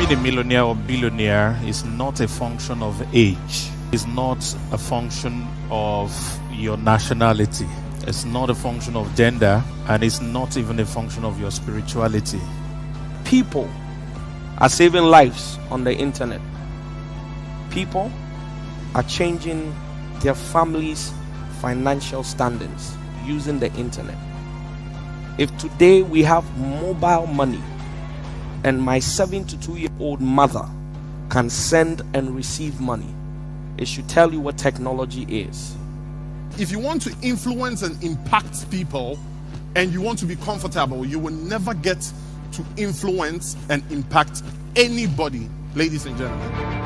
Becoming a millionaire or billionaire is not a function of age. It's not a function of your nationality. It's not a function of gender, and it's not even a function of your spirituality. People are saving lives on the internet. People are changing their families' financial standings using the internet. If today we have mobile money and my 72-year-old mother can send and receive money, it should tell you what technology is. If you want to influence and impact people and you want to be comfortable, you will never get to influence and impact anybody, ladies and gentlemen.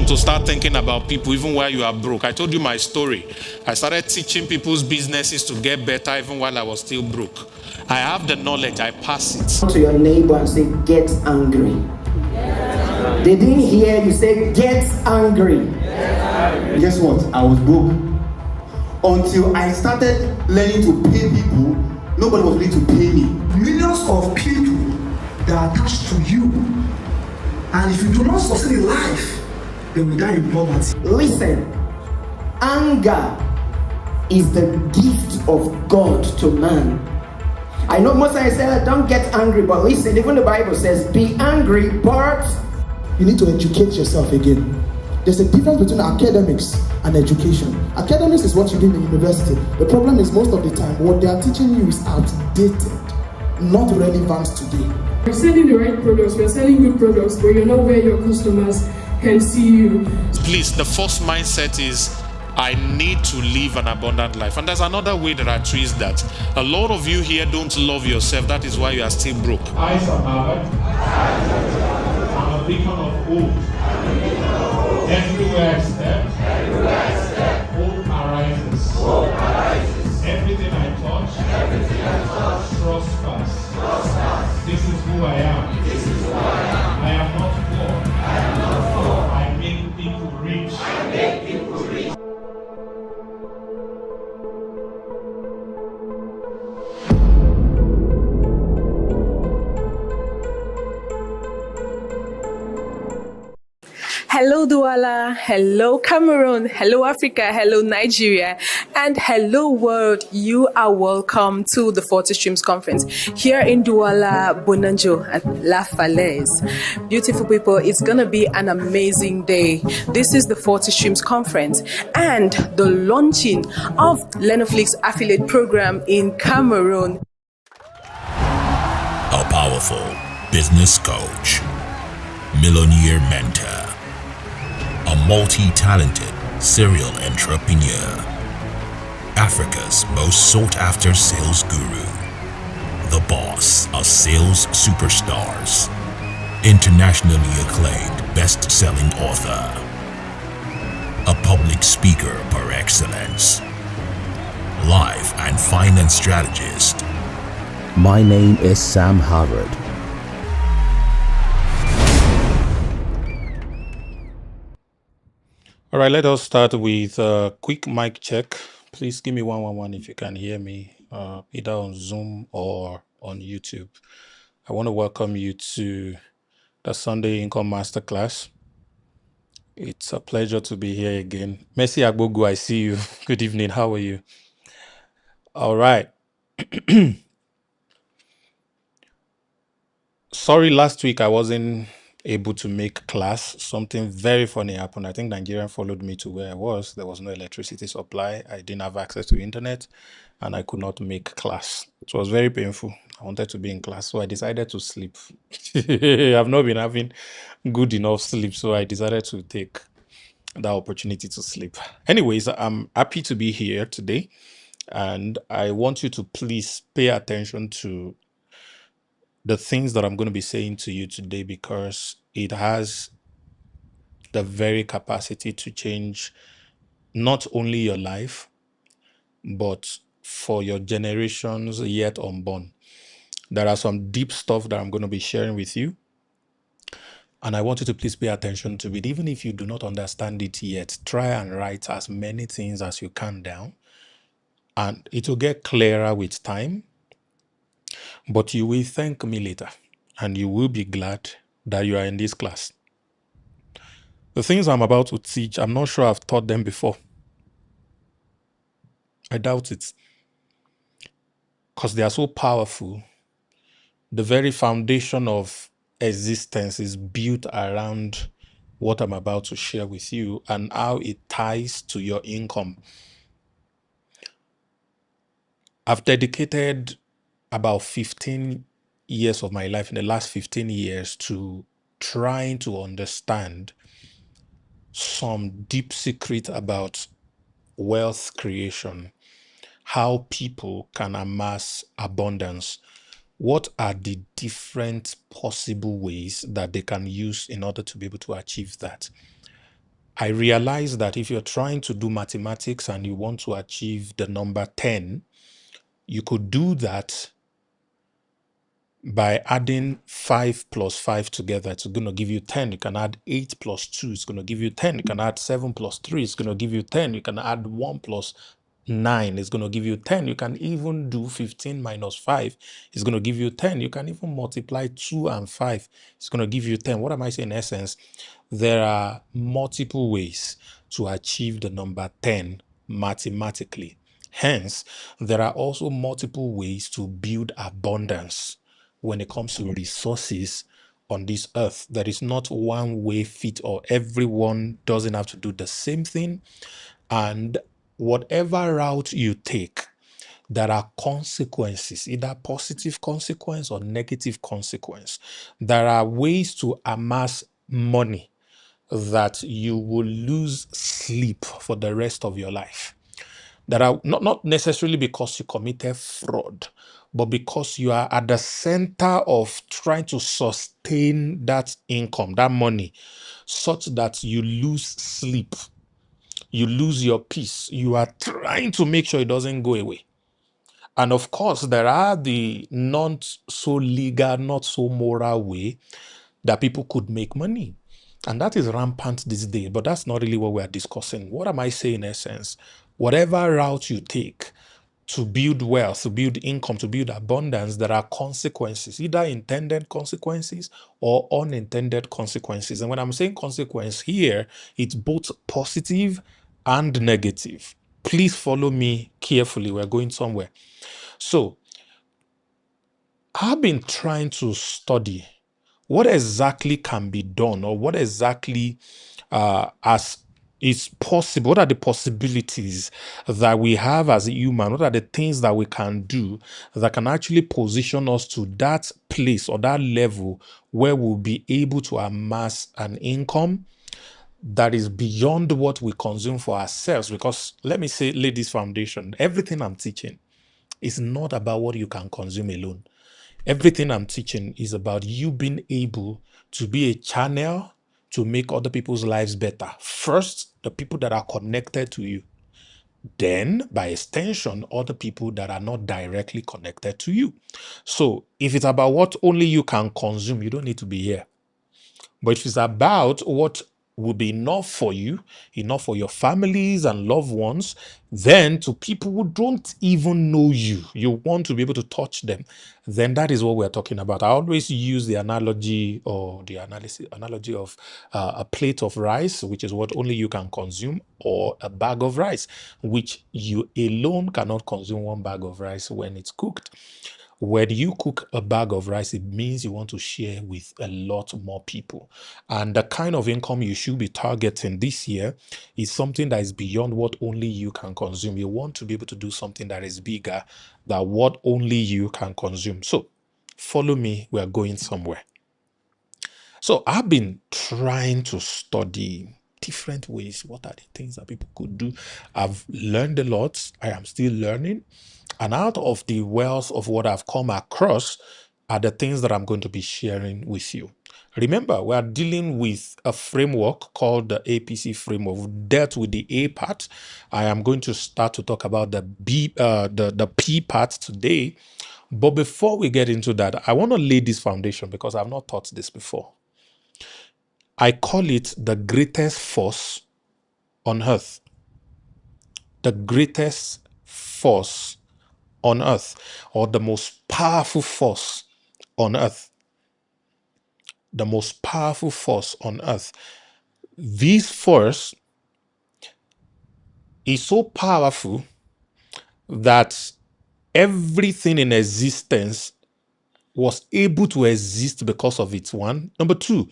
To start thinking about people even while you are broke. I told you my story. I started teaching people's businesses to get better even while I was still broke. I have the knowledge, I pass it. To your neighbor and say, get angry. They didn't hear you say, get angry. Guess what? I was broke. Until I started learning to pay people, nobody was ready to pay me. Millions of people that are attached to you. And if you do not succeed in life, they will die in poverty. Listen, anger is the gift of God to man. I know most I say don't get angry, but listen, even the Bible says be angry, but you need to educate yourself again. There's a difference between academics and education. Academics is what you do in the university. The problem is most of the time what they are teaching you is outdated, not relevant today. You're selling the right products, you're selling good products, but you're not where your customers can see you. Please, the first mindset is I need to live an abundant life. And there's another way that I twist that. A lot of you here don't love yourself. That is why you are still broke. I survived. I'm a beacon of hope. Everywhere I step, hope arises. Everything I touch, prospers. This is who I am. I am not poor. I make people rich. Hello Douala, hello Cameroon, hello Africa, hello Nigeria, and hello world. You are welcome to the 40 Streams Conference here in Douala, Bonanjo, and La Falaise. Beautiful people, it's gonna be an amazing day. This is the 40 Streams Conference and the launching of Lenoflix affiliate program in Cameroon. A powerful business coach, millionaire mentor, a multi-talented serial entrepreneur, Africa's most sought-after sales guru, the boss of sales superstars, internationally acclaimed best-selling author, a public speaker par excellence, life and finance strategist. My name is Sam Harvard. All right, let us start with a quick mic check. Please give me 111 if you can hear me, either on Zoom or on YouTube. I want to welcome you to the Sunday Income Masterclass. It's a pleasure to be here again. Mercy Agbogu, I see you. Good evening. How are you? All right. Sorry, last week I wasn't able to make class. Something very funny happened. I think Nigerian followed me to where I was. There was no electricity supply. I didn't have access to internet, and I could not make class. It was very painful. I wanted to be in class, so I decided to sleep. I've not been having good enough sleep, so I decided to take that opportunity to sleep. Anyways, I'm happy to be here today, and I want you to please pay attention to the things that I'm going to be saying to you today, because it has the very capacity to change not only your life, but for your generations yet unborn. There are some deep stuff that I'm going to be sharing with you, and I want you to please pay attention to it. Even if you do not understand it yet, try and write as many things as you can down, and it will get clearer with time. But you will thank me later, and you will be glad that you are in this class. The things I'm about to teach, I'm not sure I've taught them before. I doubt it, because they are so powerful. The very foundation of existence is built around what I'm about to share with you and how it ties to your income. I've dedicated about 15 years of my life, in the last 15 years, to trying to understand some deep secret about wealth creation, how people can amass abundance. What are the different possible ways that they can use in order to be able to achieve that? I realize that if you're trying to do mathematics and you want to achieve the number 10, you could do that by adding 5 plus 5 together. It's going to give you 10. You can add 8 plus 2. It's going to give you 10. You can add 7 plus 3. It's going to give you 10. You can add 1 plus 9. It's going to give you 10. You can even do 15 minus 5. It's going to give you 10. You can even multiply 2 and 5. It's going to give you 10. What am I saying? In essence, there are multiple ways to achieve the number 10 mathematically. Hence, there are also multiple ways to build abundance when it comes to resources on this earth. There is not one way fit all. Everyone doesn't have to do the same thing. And whatever route you take, there are consequences, either positive consequence or negative consequence. There are ways to amass money that you will lose sleep for the rest of your life. That are not necessarily because you committed fraud, but because you are at the center of trying to sustain that income, that money, such that you lose sleep, you lose your peace. You are trying to make sure it doesn't go away. And of course, there are the not so legal, not so moral way that people could make money. And that is rampant these days, but that's not really what we are discussing. What am I saying in essence? Whatever route you take to build wealth, to build income, to build abundance, there are consequences, either intended consequences or unintended consequences. And when I'm saying consequence here, it's both positive and negative. Please follow me carefully. We're going somewhere. So, I've been trying to study what exactly can be done, or what exactly as is possible. What are the possibilities that we have as a human? What are the things that we can do that can actually position us to that place or that level where we'll be able to amass an income that is beyond what we consume for ourselves? Because let me say, lay this foundation. Everything I'm teaching is not about what you can consume alone. Everything I'm teaching is about you being able to be a channel to make other people's lives better. First, the people that are connected to you. Then, by extension, other people that are not directly connected to you. So, if it's about what only you can consume, you don't need to be here. But if it's about what will be enough for you, enough for your families and loved ones, then to people who don't even know you, you want to be able to touch them, then that is what we're talking about. I always use the analogy or the analogy of a plate of rice, which is what only you can consume, or a bag of rice, which you alone cannot consume one bag of rice when it's cooked. When you cook a bag of rice, it means you want to share with a lot more people. And the kind of income you should be targeting this year is something that is beyond what only you can consume. You want to be able to do something that is bigger than what only you can consume. So follow me, we are going somewhere. So I've been trying to study different ways. What are the things that people could do? I've learned a lot. I am still learning. And out of the wealth of what I've come across are the things that I'm going to be sharing with you. Remember, we are dealing with a framework called the APC framework. We've dealt with the A part. I am going to start to talk about the the P part today. But before we get into that, I want to lay this foundation because I've not taught this before. I call it the greatest force on earth. The greatest force on earth, or the most powerful force on earth. The most powerful force on earth. This force is so powerful that everything in existence was able to exist because of it. One. Number two,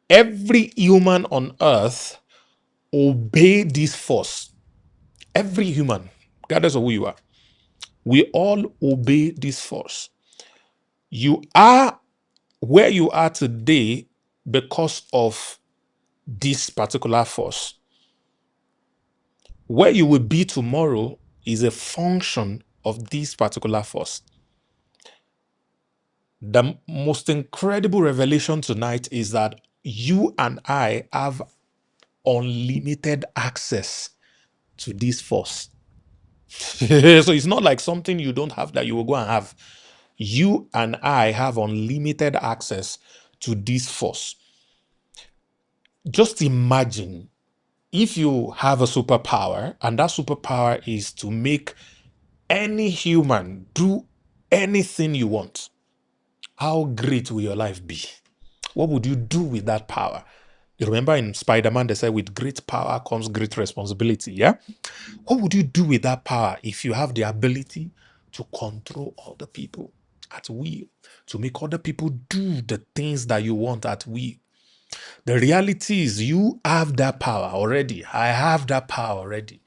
every human on earth obey this force. Every human, regardless of who you are, we all obey this force. You are where you are today because of this particular force. Where you will be tomorrow is a function of this particular force. The most incredible revelation tonight is that you and I have unlimited access to this force. So it's not like something you don't have that you will go and have. You and I have unlimited access to this force. Just imagine if you have a superpower, and that superpower is to make any human do anything you want. How great will your life be? What would you do with that power? You remember in Spider-Man, they said with great power comes great responsibility, yeah? What would you do with that power if you have the ability to control other people at will, to make other people do the things that you want at will? The reality is you have that power already. I have that power already.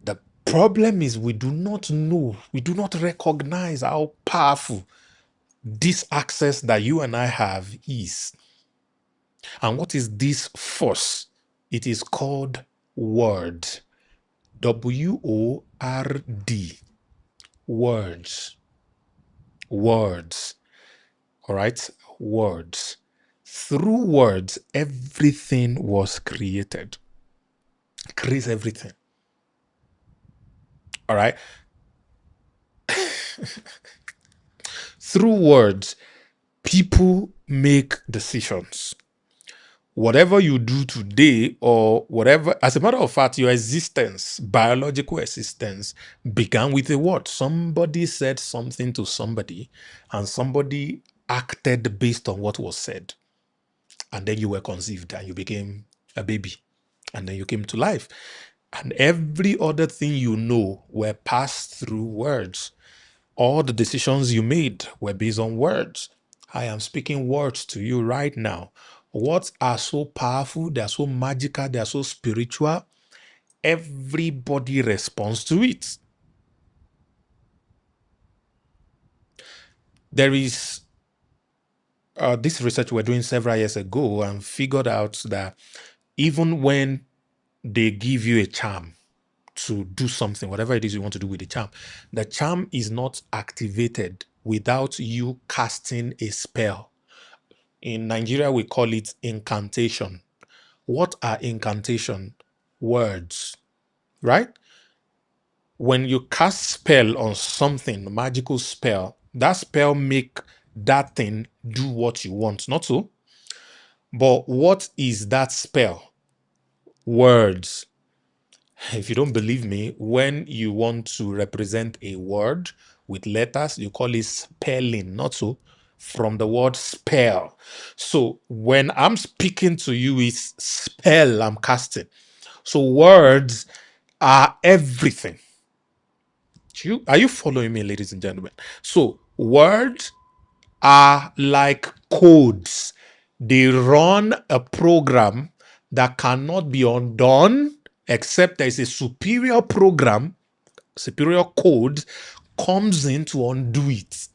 The problem is we do not know, we do not recognize how powerful this access that you and I have is. And what is this force? It is called word. W-O-R-D. Words. Words. All right? Words. Through words, everything was created. Creates everything. All right? Through words, people make decisions. Whatever you do today, or whatever, as a matter of fact, your existence, biological existence, began with a word. Somebody said something to somebody, and somebody acted based on what was said. And then you were conceived, and you became a baby, and then you came to life. And every other thing you know were passed through words. All the decisions you made were based on words. I am speaking words to you right now. Words are so powerful, they are so magical, they are so spiritual. Everybody responds to it. There is this research we're doing several years ago and figured out that even when they give you a charm to do something, whatever it is you want to do with the charm is not activated without you casting a spell. In Nigeria, we call it incantation. What are incantation? Words, right? When you cast spell on something, magical spell, that spell make that thing do what you want, not so? But what is that spell? Words. If you don't believe me, when you want to represent a word with letters, you call it spelling, not so? From the word spell. So when I'm speaking to you, it's spell I'm casting. So words are everything. Are you following me, ladies and gentlemen? So words are like codes. They run a program that cannot be undone except there is a superior program, superior code comes in to undo it.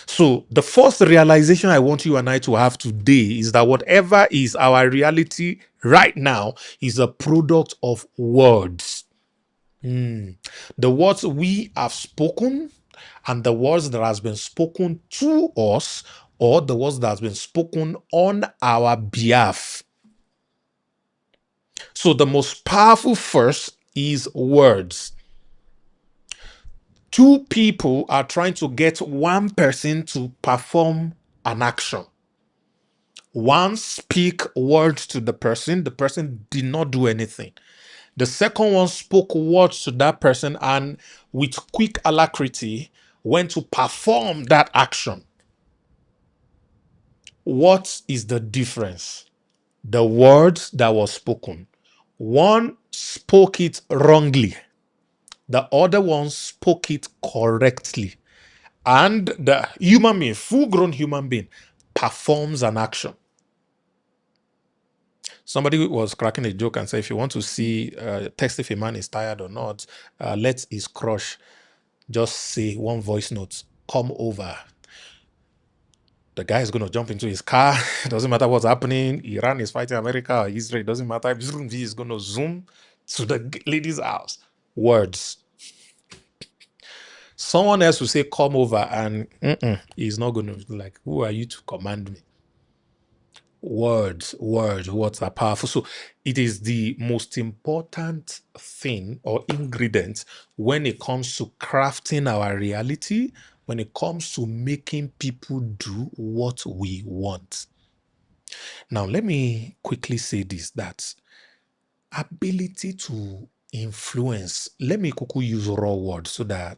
So the first realization I want you and I to have today is that whatever is our reality right now is a product of words. The words we have spoken and the words that has been spoken to us, or the words that has been spoken on our behalf. So the most powerful first is words. Two people are trying to get one person to perform an action. One speak words to the person did not do anything. The second one spoke words to that person and with quick alacrity went to perform that action. What is the difference? The words that was spoken. One spoke it wrongly. The other one spoke it correctly. And the human being, full-grown human being, performs an action. Somebody was cracking a joke and said, if you want to see, test if a man is tired or not, let his crush just say one voice note, come over. The guy is going to jump into his car. It doesn't matter what's happening. Iran is fighting America or Israel. It doesn't matter. He is going to zoom to the lady's house. Words. Someone else will say, come over, and he's not going to be like, who are you to command me? Words are powerful. So it is the most important thing or ingredient when it comes to crafting our reality, when it comes to making people do what we want. Now, let me quickly say this, that ability to influence, let me quickly use raw words so that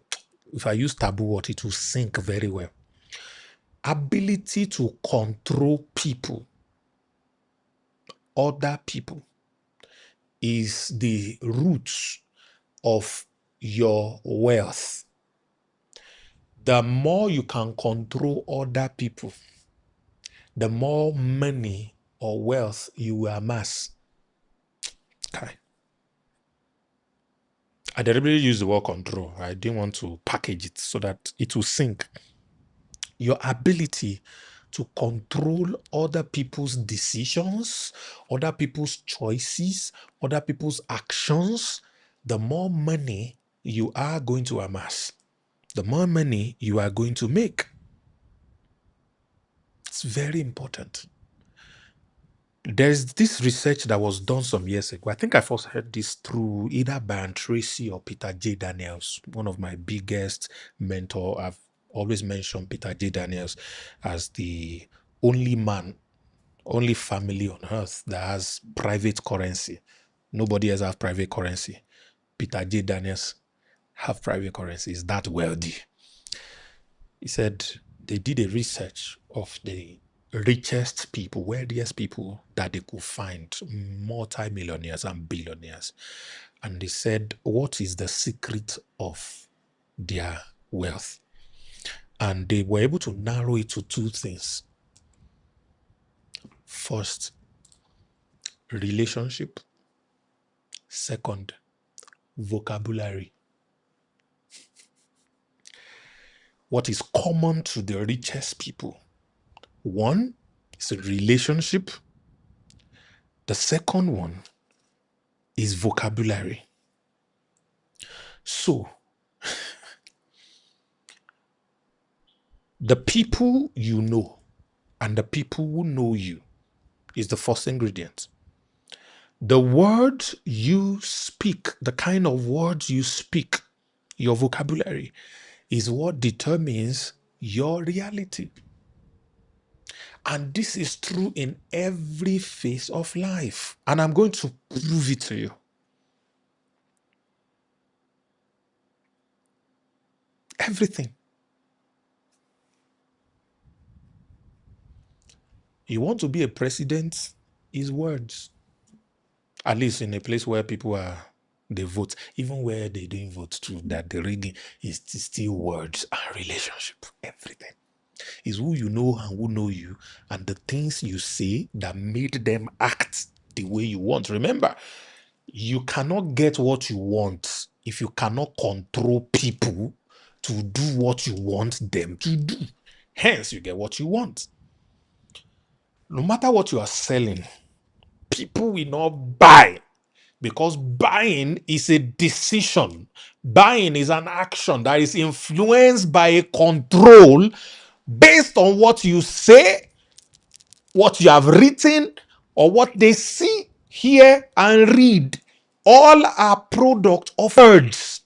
if I use taboo word, it will sink very well. Ability to control people, other people, is the roots of your wealth. The more you can control other people, the more money or wealth you will amass. Okay. I deliberately use the word control. I didn't want to package it so that it will sink. Your ability to control other people's decisions, other people's choices, other people's actions, the more money you are going to amass, the more money you are going to make. It's very important. There's this research that was done some years ago. I think I first heard this through either Brian Tracy or Peter J. Daniels, one of my biggest mentor. I've always mentioned Peter J. Daniels as the only man, only family on earth that has private currency. Nobody else has private currency. Peter J. Daniels have private currency. Is that wealthy? He said they did a research of the richest people, wealthiest people that they could find, multi-millionaires and billionaires. And they said, what is the secret of their wealth? And they were able to narrow it to two things. First, relationship. Second, vocabulary. What is common to the richest people? One is a relationship. The second one is vocabulary. So, the people you know and the people who know you is the first ingredient. The words you speak, the kind of words you speak, your vocabulary, is what determines your reality. And this is true in every phase of life. And I'm going to prove it to you. Everything. You want to be a president, is words. At least in a place where they vote, even where they don't vote too, that the reading is still words and relationship. Everything is who you know and who know you, and the things you say that made them act the way you want. Remember, you cannot get what you want if you cannot control people to do what you want them to do. Hence, you get what you want. No matter what you are selling, people will not buy, because buying is a decision. Buying is an action that is influenced by a control based on what you say, what you have written, or what they see, hear, and read. All are product of words.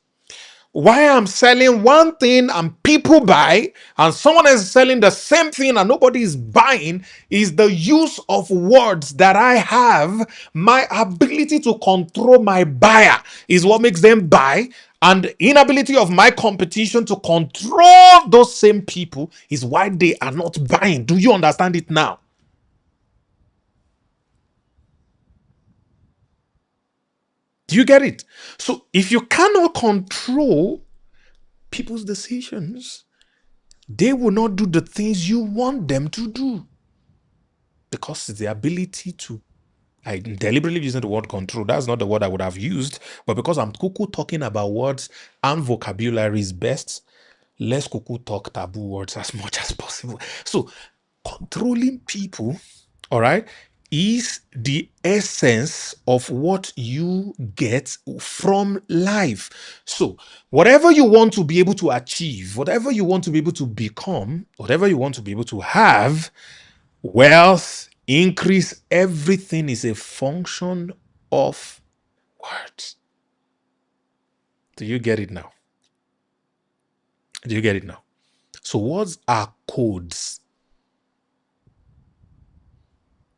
Why I'm selling one thing and people buy, and someone else is selling the same thing and nobody is buying, is the use of words that I have. My ability to control my buyer is what makes them buy, and the inability of my competition to control those same people is why they are not buying. Do you understand it now? Do you get it? So if you cannot control people's decisions, they will not do the things you want them to do, because it's the ability to. I'm deliberately using the word control. That's not the word I would have used, but because I'm cuckoo talking about words and vocabulary is best, let's cuckoo talk taboo words as much as possible. So controlling people, all right, is the essence of what you get from life. So whatever you want to be able to achieve, whatever you want to be able to become, whatever you want to be able to have, wealth, increase, everything is a function of words. Do you get it now? Do you get it now? So words are codes.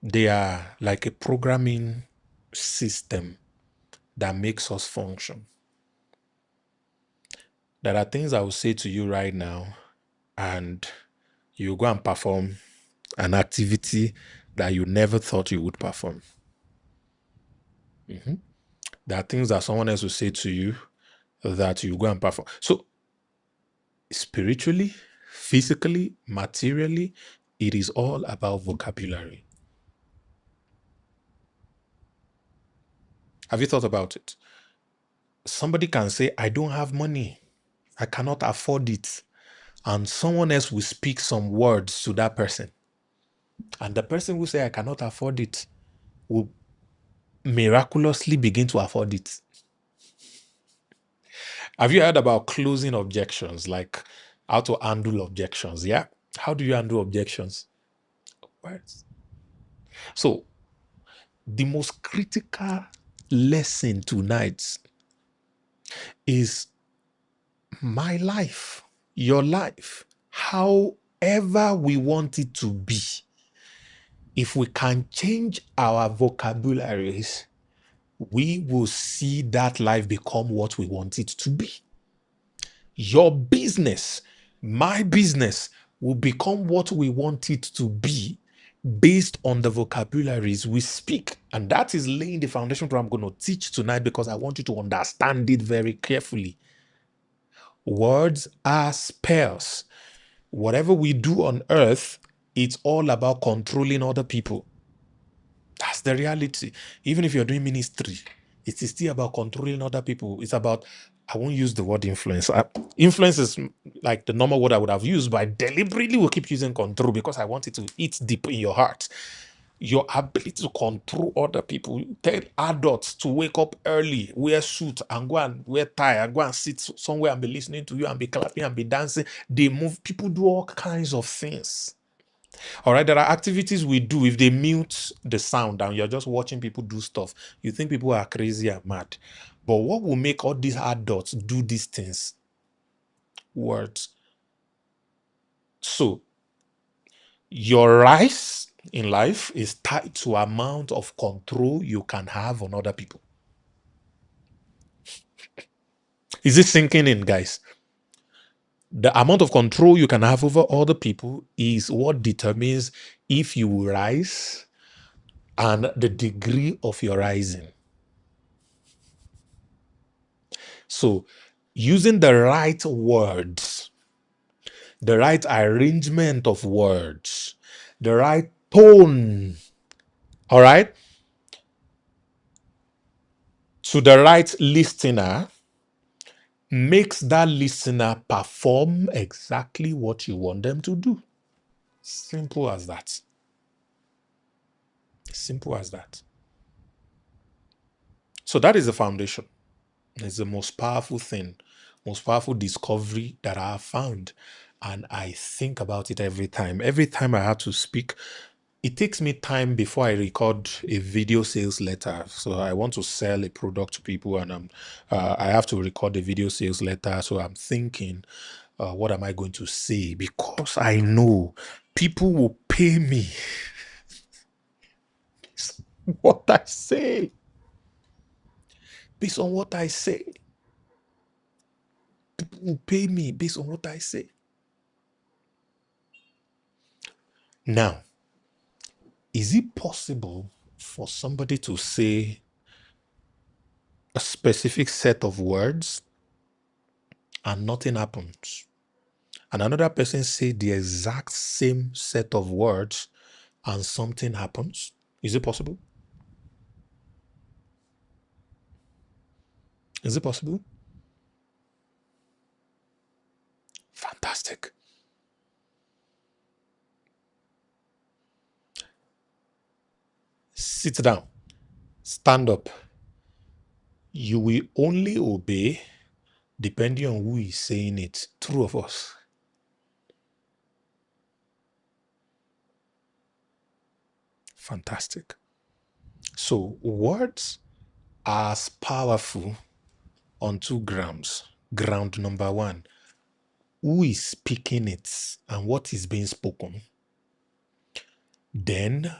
They are like a programming system that makes us function. There are things I will say to you right now, and you go and perform an activity that you never thought you would perform. There are things that someone else will say to you that you go and perform. So spiritually, physically, materially, it is all about vocabulary. Have you thought about it? Somebody can say, I don't have money, I cannot afford it. And someone else will speak some words to that person. And the person who say, I cannot afford it, will miraculously begin to afford it. Have you heard about closing objections, like how to handle objections? Yeah. How do you handle objections? Words. So the most critical lesson tonight is my life, your life, however we want it to be. If we can change our vocabularies, we will see that life become what we want it to be. Your business, my business, will become what we want it to be based on the vocabularies we speak. And that is laying the foundation for what I'm going to teach tonight, because I want you to understand it very carefully. Words are spells. Whatever we do on earth, it's all about controlling other people. That's the reality. Even if you're doing ministry, it is still about controlling other people. It's about, I won't use the word influence. Influence is like the normal word I would have used, but I deliberately will keep using control because I want it to eat deep in your heart. Your ability to control other people. Tell adults to wake up early, wear suit, and go and wear tie, and go and sit somewhere and be listening to you and be clapping and be dancing. They move. People do all kinds of things. All right, there are activities we do. If they mute the sound and you're just watching people do stuff, you think people are crazy and mad. But what will make all these adults do these things? Words. So Your rise in life is tied to amount of control you can have on other people. Is it sinking in, guys? The amount of control you can have over other people is what determines if you will rise and the degree of your rising. So, using the right words, the right arrangement of words, the right tone, all right, to the right listener makes that listener perform exactly what you want them to do. Simple as that. Simple as that. So that is the foundation. It's the most powerful thing, most powerful discovery that I have found. And I think about it every time. Every time I have to speak, it takes me time before I record a video sales letter. So I want to sell a product to people, and I have to record a video sales letter. So I'm thinking, what am I going to say? Because I know people will pay me what I say. Based on what I say. People will pay me based on what I say. Now, is it possible for somebody to say a specific set of words and nothing happens? And another person say the exact same set of words and something happens? Is it possible? Is it possible? Fantastic. Sit down. Stand up. You will only obey depending on who is saying it. True of us. Fantastic. So words are as powerful on 2 grounds. Ground number 1, who is speaking it and what is being spoken. Then,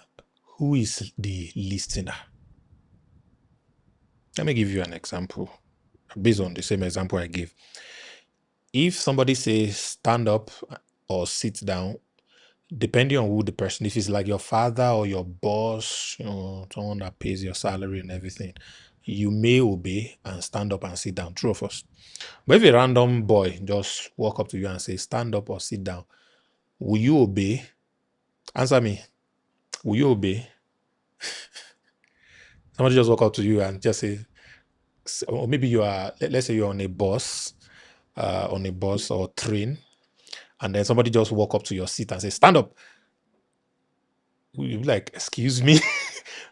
who is the listener? Let me give you an example based on the same example I gave. If somebody says stand up or sit down, depending on who the person, if it's like your father or your boss, someone that pays your salary and everything, you may obey and stand up and sit down. True of us. But if a random boy just walk up to you and say stand up or sit down, will you obey? Answer me. Will you obey? Somebody just walk up to you and just say, or maybe you are, let's say you're on a bus or train, and then somebody just walk up to your seat and say, stand up. You be like, excuse me.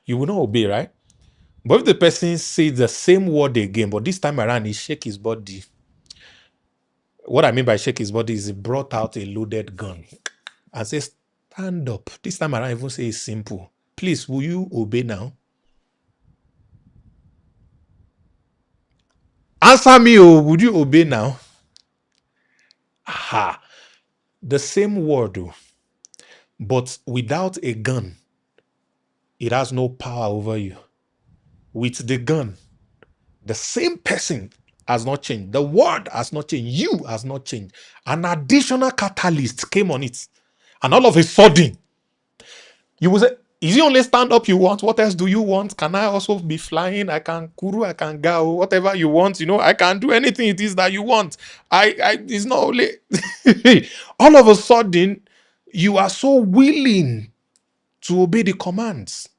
You will not obey, right? But if the person says the same word again, but this time around he shake his body. What I mean by shake his body is he brought out a loaded gun and says, stand up. This time around, even say it's simple. Please, will you obey now? Answer me, would you obey now? Aha. The same word, but without a gun, it has no power over you. With the gun, the same person has not changed. The word has not changed. You has not changed. An additional catalyst came on it. And all of a sudden, you will say, is it only stand up you want? What else do you want? Can I also be flying? I can kuru, I can go, whatever you want. I can do anything it is that you want. It's not only all of a sudden you are so willing to obey the commands.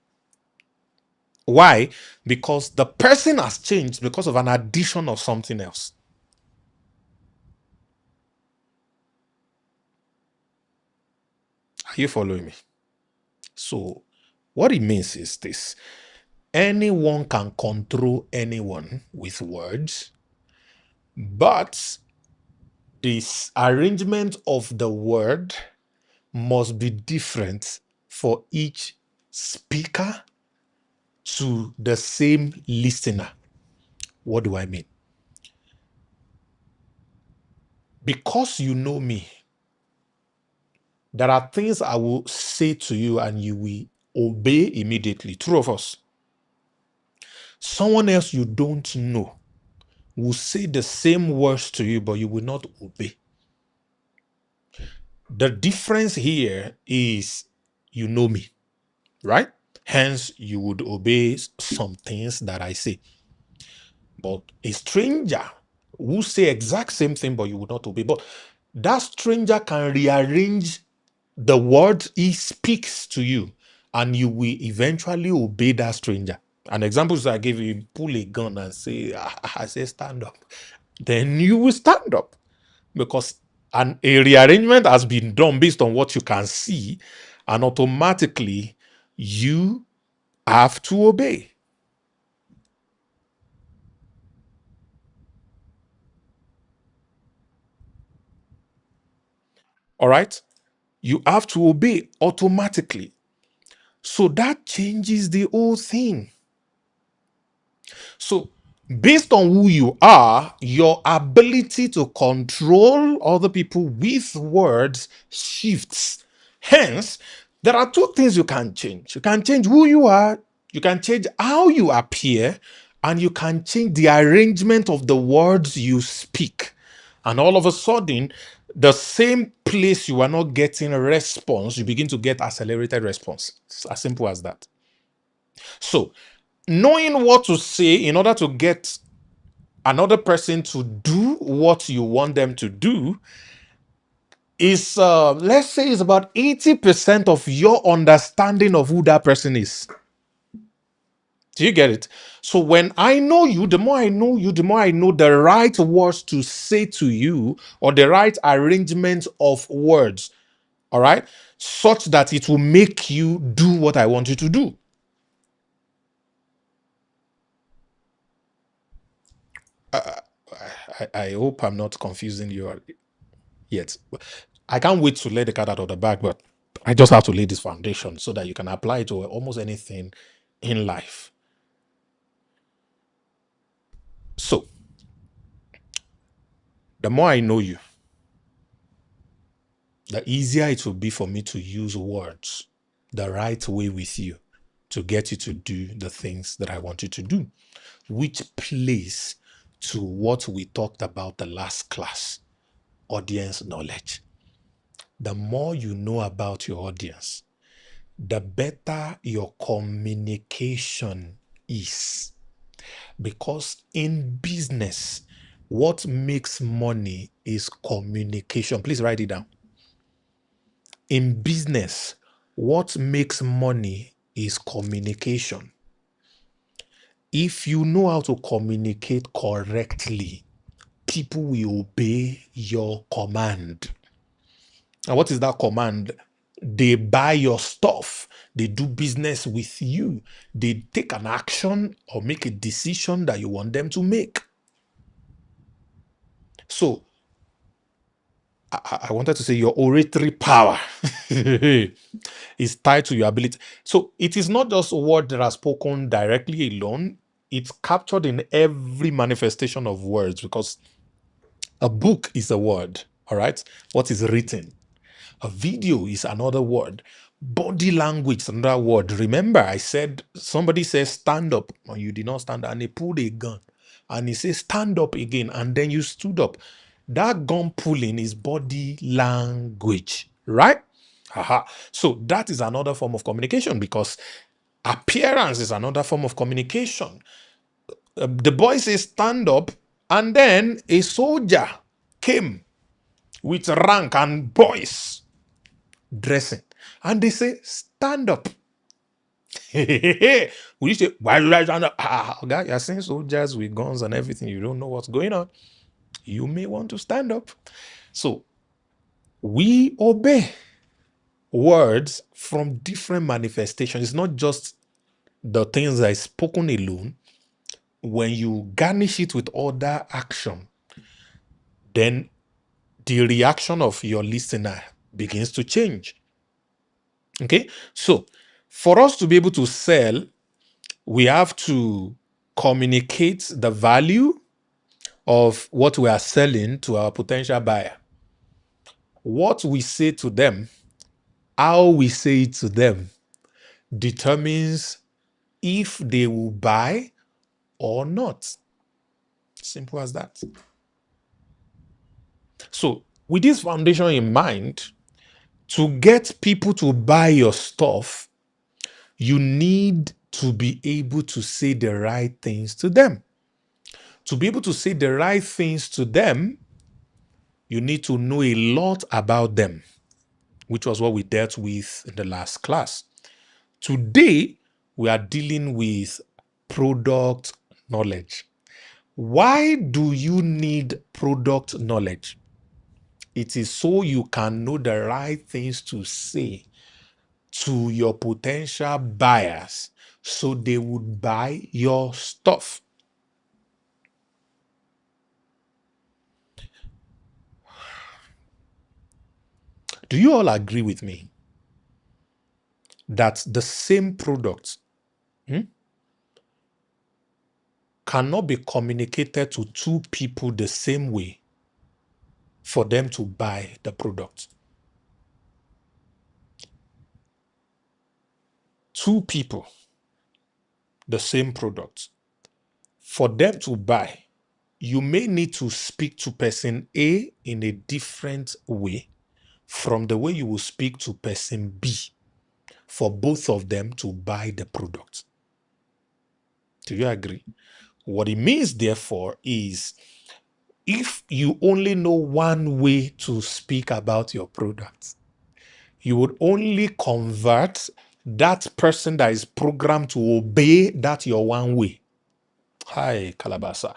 Why? Because the person has changed because of an addition of something else. Are you following me? So, what it means is this: anyone can control anyone with words, but this arrangement of the word must be different for each speaker to the same listener. What do I mean? Because you know me, There are things I will say to you and you will obey immediately. True of us. Someone else you don't know will say the same words to you, but you will not obey. The difference here is you know me, right? Hence, you would obey some things that I say. But a stranger will say exact same thing, but you will not obey. But that stranger can rearrange the word he speaks to you, and you will eventually obey that stranger. An example is I gave you, pull a gun and say, I say stand up. Then you will stand up because a rearrangement has been done based on what you can see, and automatically you have to obey. All right? You have to obey automatically. So that changes the whole thing. So, based on who you are, your ability to control other people with words shifts. Hence, there are two things you can change. You can change who you are, you can change how you appear, and you can change the arrangement of the words you speak. And all of a sudden, the same place you are not getting a response, you begin to get accelerated response. It's as simple as that. So, knowing what to say in order to get another person to do what you want them to do is, let's say, is about 80% of your understanding of who that person is. Do you get it? So when I know you, the more I know you, the more I know the right words to say to you or the right arrangement of words, all right, such that it will make you do what I want you to do. I hope I'm not confusing you yet. I can't wait to let the cat out of the bag, but I just have to lay this foundation so that you can apply it to almost anything in life. So, the more I know you, the easier it will be for me to use words the right way with you to get you to do the things that I want you to do, which plays to what we talked about the last class, audience knowledge. The more you know about your audience, the better your communication is. Because in business, what makes money is communication. Please write it down. In business, what makes money is communication. If you know how to communicate correctly, people will obey your command. And what is that command? They buy your stuff. They do business with you. They take an action or make a decision that you want them to make. So, I wanted to say your oratory power is tied to your ability. So, it is not just a word that are spoken directly alone. It's captured in every manifestation of words because a book is a word, all right? What is written? A video is another word. Body language is another word. Remember, I said somebody says stand up, and you did not stand up, and they pulled a gun, and he says stand up again, and then you stood up. That gun pulling is body language, right? Aha. So that is another form of communication because appearance is another form of communication. The boy says stand up, and then a soldier came with rank and voice dressing. And they say, stand up. We used to, why do I stand up? God, you're seeing soldiers with guns and everything. You don't know what's going on. You may want to stand up. So we obey words from different manifestations. It's not just the things that is spoken alone. When you garnish it with other action, then the reaction of your listener begins to change. Okay, so for us to be able to sell, we have to communicate the value of what we are selling to our potential buyer. What we say to them how we say it to them determines if they will buy or not. Simple as that. So, with this foundation in mind, to get people to buy your stuff, you need to be able to say the right things to them. To be able to say the right things to them, you need to know a lot about them, which was what we dealt with in the last class. Today, we are dealing with product knowledge. Why do you need product knowledge? It is so you can know the right things to say to your potential buyers so they would buy your stuff. Do you all agree with me that the same product cannot be communicated to two people the same way for them to buy the product? Two people, the same product. For them to buy, you may need to speak to person A in a different way from the way you will speak to person B for both of them to buy the product. Do you agree? What it means, therefore, is if you only know one way to speak about your product, you would only convert that person that is programmed to obey that your one way. Hi, Kalabasa.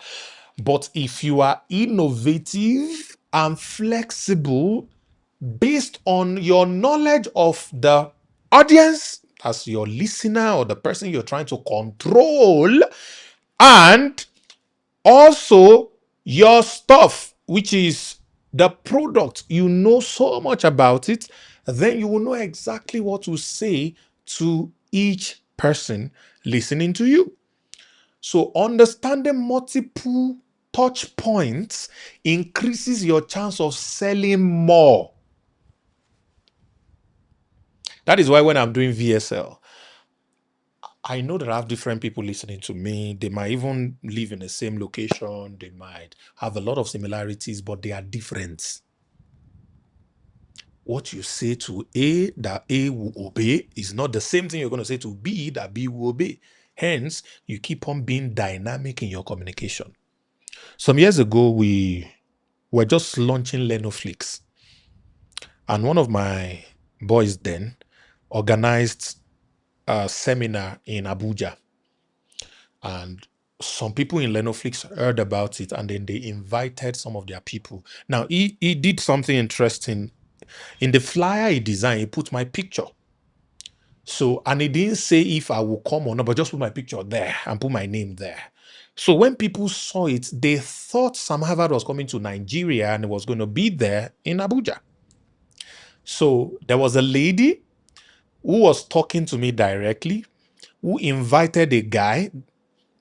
But if you are innovative and flexible based on your knowledge of the audience as your listener or the person you're trying to control, and also your stuff, which is the product, you know so much about it, then you will know exactly what to say to each person listening to you. So understanding multiple touch points increases your chance of selling more. That is why when I'm doing VSL, I know that I have different people listening to me. They might even live in the same location. They might have a lot of similarities, but they are different. What you say to A that A will obey is not the same thing you're going to say to B that B will obey. Hence, you keep on being dynamic in your communication. Some years ago, we were just launching Lenoflix. And one of my boys then organized a seminar in Abuja. And some people in Lenoflix heard about it and then they invited some of their people. Now, he did something interesting. In the flyer he designed, he put my picture. So, and he didn't say if I will come or not, but just put my picture there and put my name there. So when people saw it, they thought Sam Harvard was coming to Nigeria and was going to be there in Abuja. So there was a lady who was talking to me directly, who invited a guy,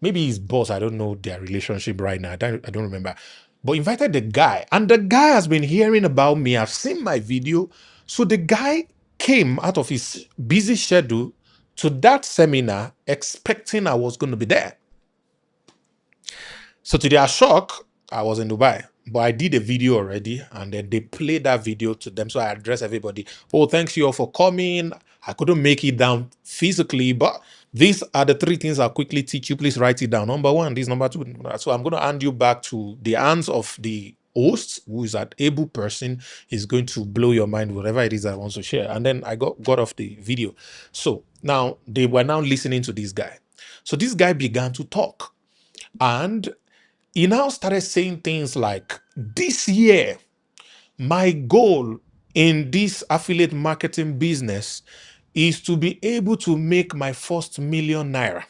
maybe his boss, I don't know their relationship right now, I don't remember, but invited the guy. And the guy has been hearing about me. I've seen my video. So the guy came out of his busy schedule to that seminar expecting I was going to be there. So to their shock, I was in Dubai, but I did a video already and then they played that video to them. So I addressed everybody. Oh, thanks you all for coming. I couldn't make it down physically, but these are the three things I'll quickly teach you. Please write it down. Number one, this number two. So I'm going to hand you back to the hands of the host, who is an able person, is going to blow your mind, whatever it is I want to share. And then I got off the video. So now they were now listening to this guy. So this guy began to talk. And he now started saying things like, this year, my goal in this affiliate marketing business is to be able to make my first million naira.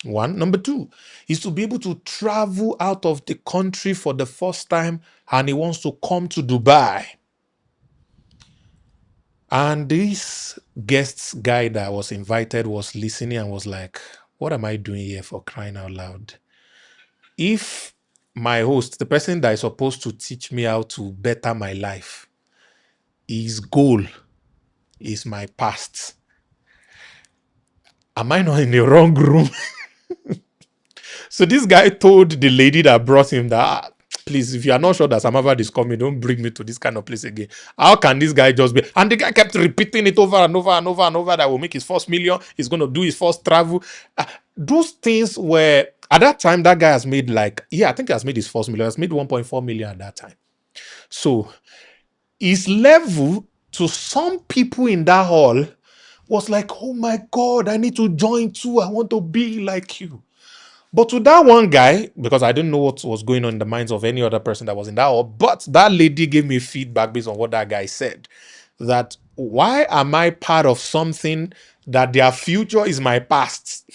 One. Number two is to be able to travel out of the country for the first time, and he wants to come to Dubai. And this guest guy that was invited was listening and was like, what am I doing here, for crying out loud? If my host, the person that is supposed to teach me how to better my life, his goal is my past. Am I not in the wrong room? So this guy told the lady that brought him that, please, if you are not sure that Samavad is coming, don't bring me to this kind of place again. How can this guy just be? And the guy kept repeating it over and over and over and over that will make his first million. He's going to do his first travel. Those things were, at that time, that guy has made I think he has made his first million. He has made 1.4 million at that time. So his level to some people in that hall was like, oh my God, I need to join too. I want to be like you. But to that one guy, because I didn't know what was going on in the minds of any other person that was in that hall, but that lady gave me feedback based on what that guy said. That why am I part of something that their future is my past?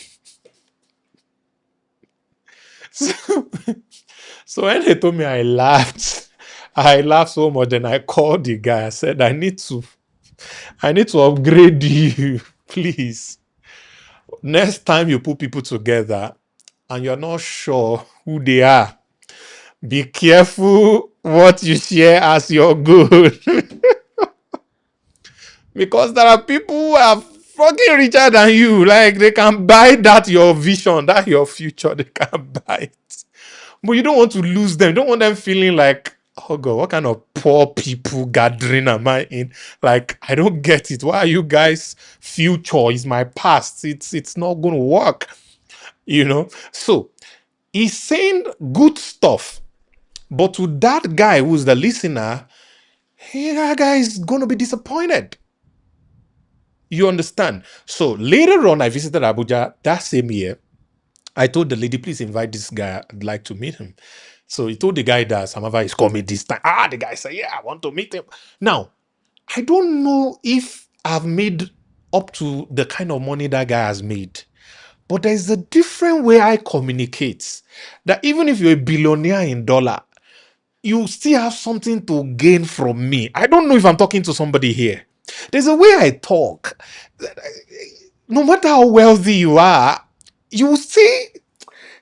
So when they told me, I laughed. I laughed so much, and I called the guy. I said, I need to upgrade you, please. Next time you put people together and you're not sure who they are, be careful what you share as your goal. Because there are people who are fucking richer than you. Like, they can buy that your vision, that your future. They can buy it. But you don't want to lose them. You don't want them feeling like, oh God, what kind of poor people gathering am I in? Like, I don't get it. Why are you guys' future is my past? It's not going to work. So he's saying good stuff. But to that guy who's the listener, hey, that guy is going to be disappointed. You understand? So later on, I visited Abuja that same year. I told the lady, please invite this guy. I'd like to meet him. So he told the guy that Samava is coming this time. The guy said, yeah, I want to meet him. Now, I don't know if I've made up to the kind of money that guy has made. But there's a different way I communicate. That even if you're a billionaire in dollar, you still have something to gain from me. I don't know if I'm talking to somebody here. There's a way I talk. No matter how wealthy you are, you see,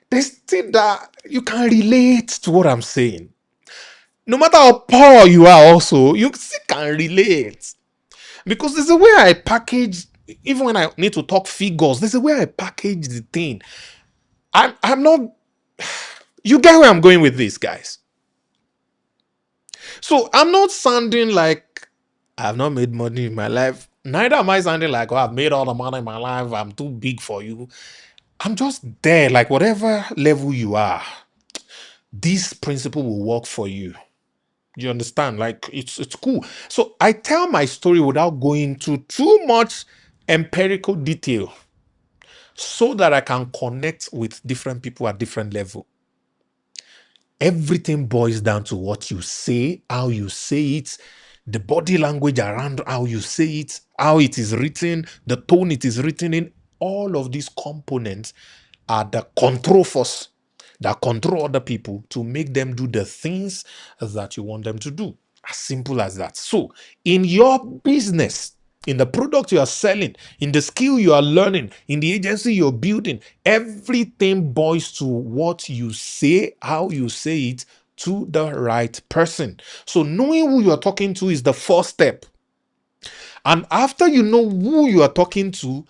there's still that you can relate to what I'm saying. No matter how poor you are also, you still can relate. Because there's a way I package, even when I need to talk figures, there's a way I package the thing. I'm not, you get where I'm going with this, guys. So I'm not sounding like I've not made money in my life. Neither am I sounding like, oh, I've made all the money in my life. I'm too big for you. I'm just there, like whatever level you are, this principle will work for you. You understand? Like it's cool. So I tell my story without going into too much empirical detail so that I can connect with different people at different level. Everything boils down to what you say, how you say it, the body language around how you say it, how it is written, the tone it is written in. All of these components are the control force that control other people to make them do the things that you want them to do. As simple as that. So, in your business, in the product you are selling, in the skill you are learning, in the agency you're building, everything boils to what you say, how you say it to the right person. So knowing who you are talking to is the first step. And after you know who you are talking to,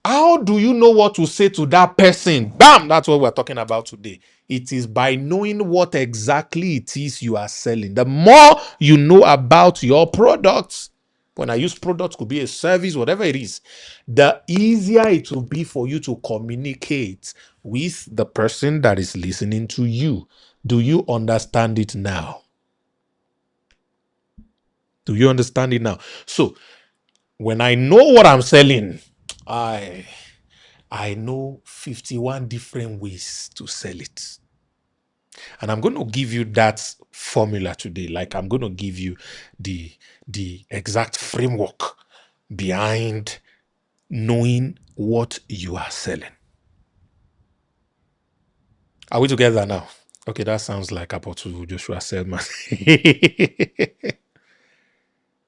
how do you know what to say to that person? Bam! That's what we're talking about today. It is by knowing what exactly it is you are selling. The more you know about your products, when I use products, could be a service, whatever it is, the easier it will be for you to communicate with the person that is listening to you. Do you understand it now? Do you understand it now? So, when I know what I'm selling, I know 51 different ways to sell it. And I'm going to give you that formula today. Like I'm going to give you the exact framework behind knowing what you are selling. Are we together now? Okay, that sounds like Apostle Joshua Selman.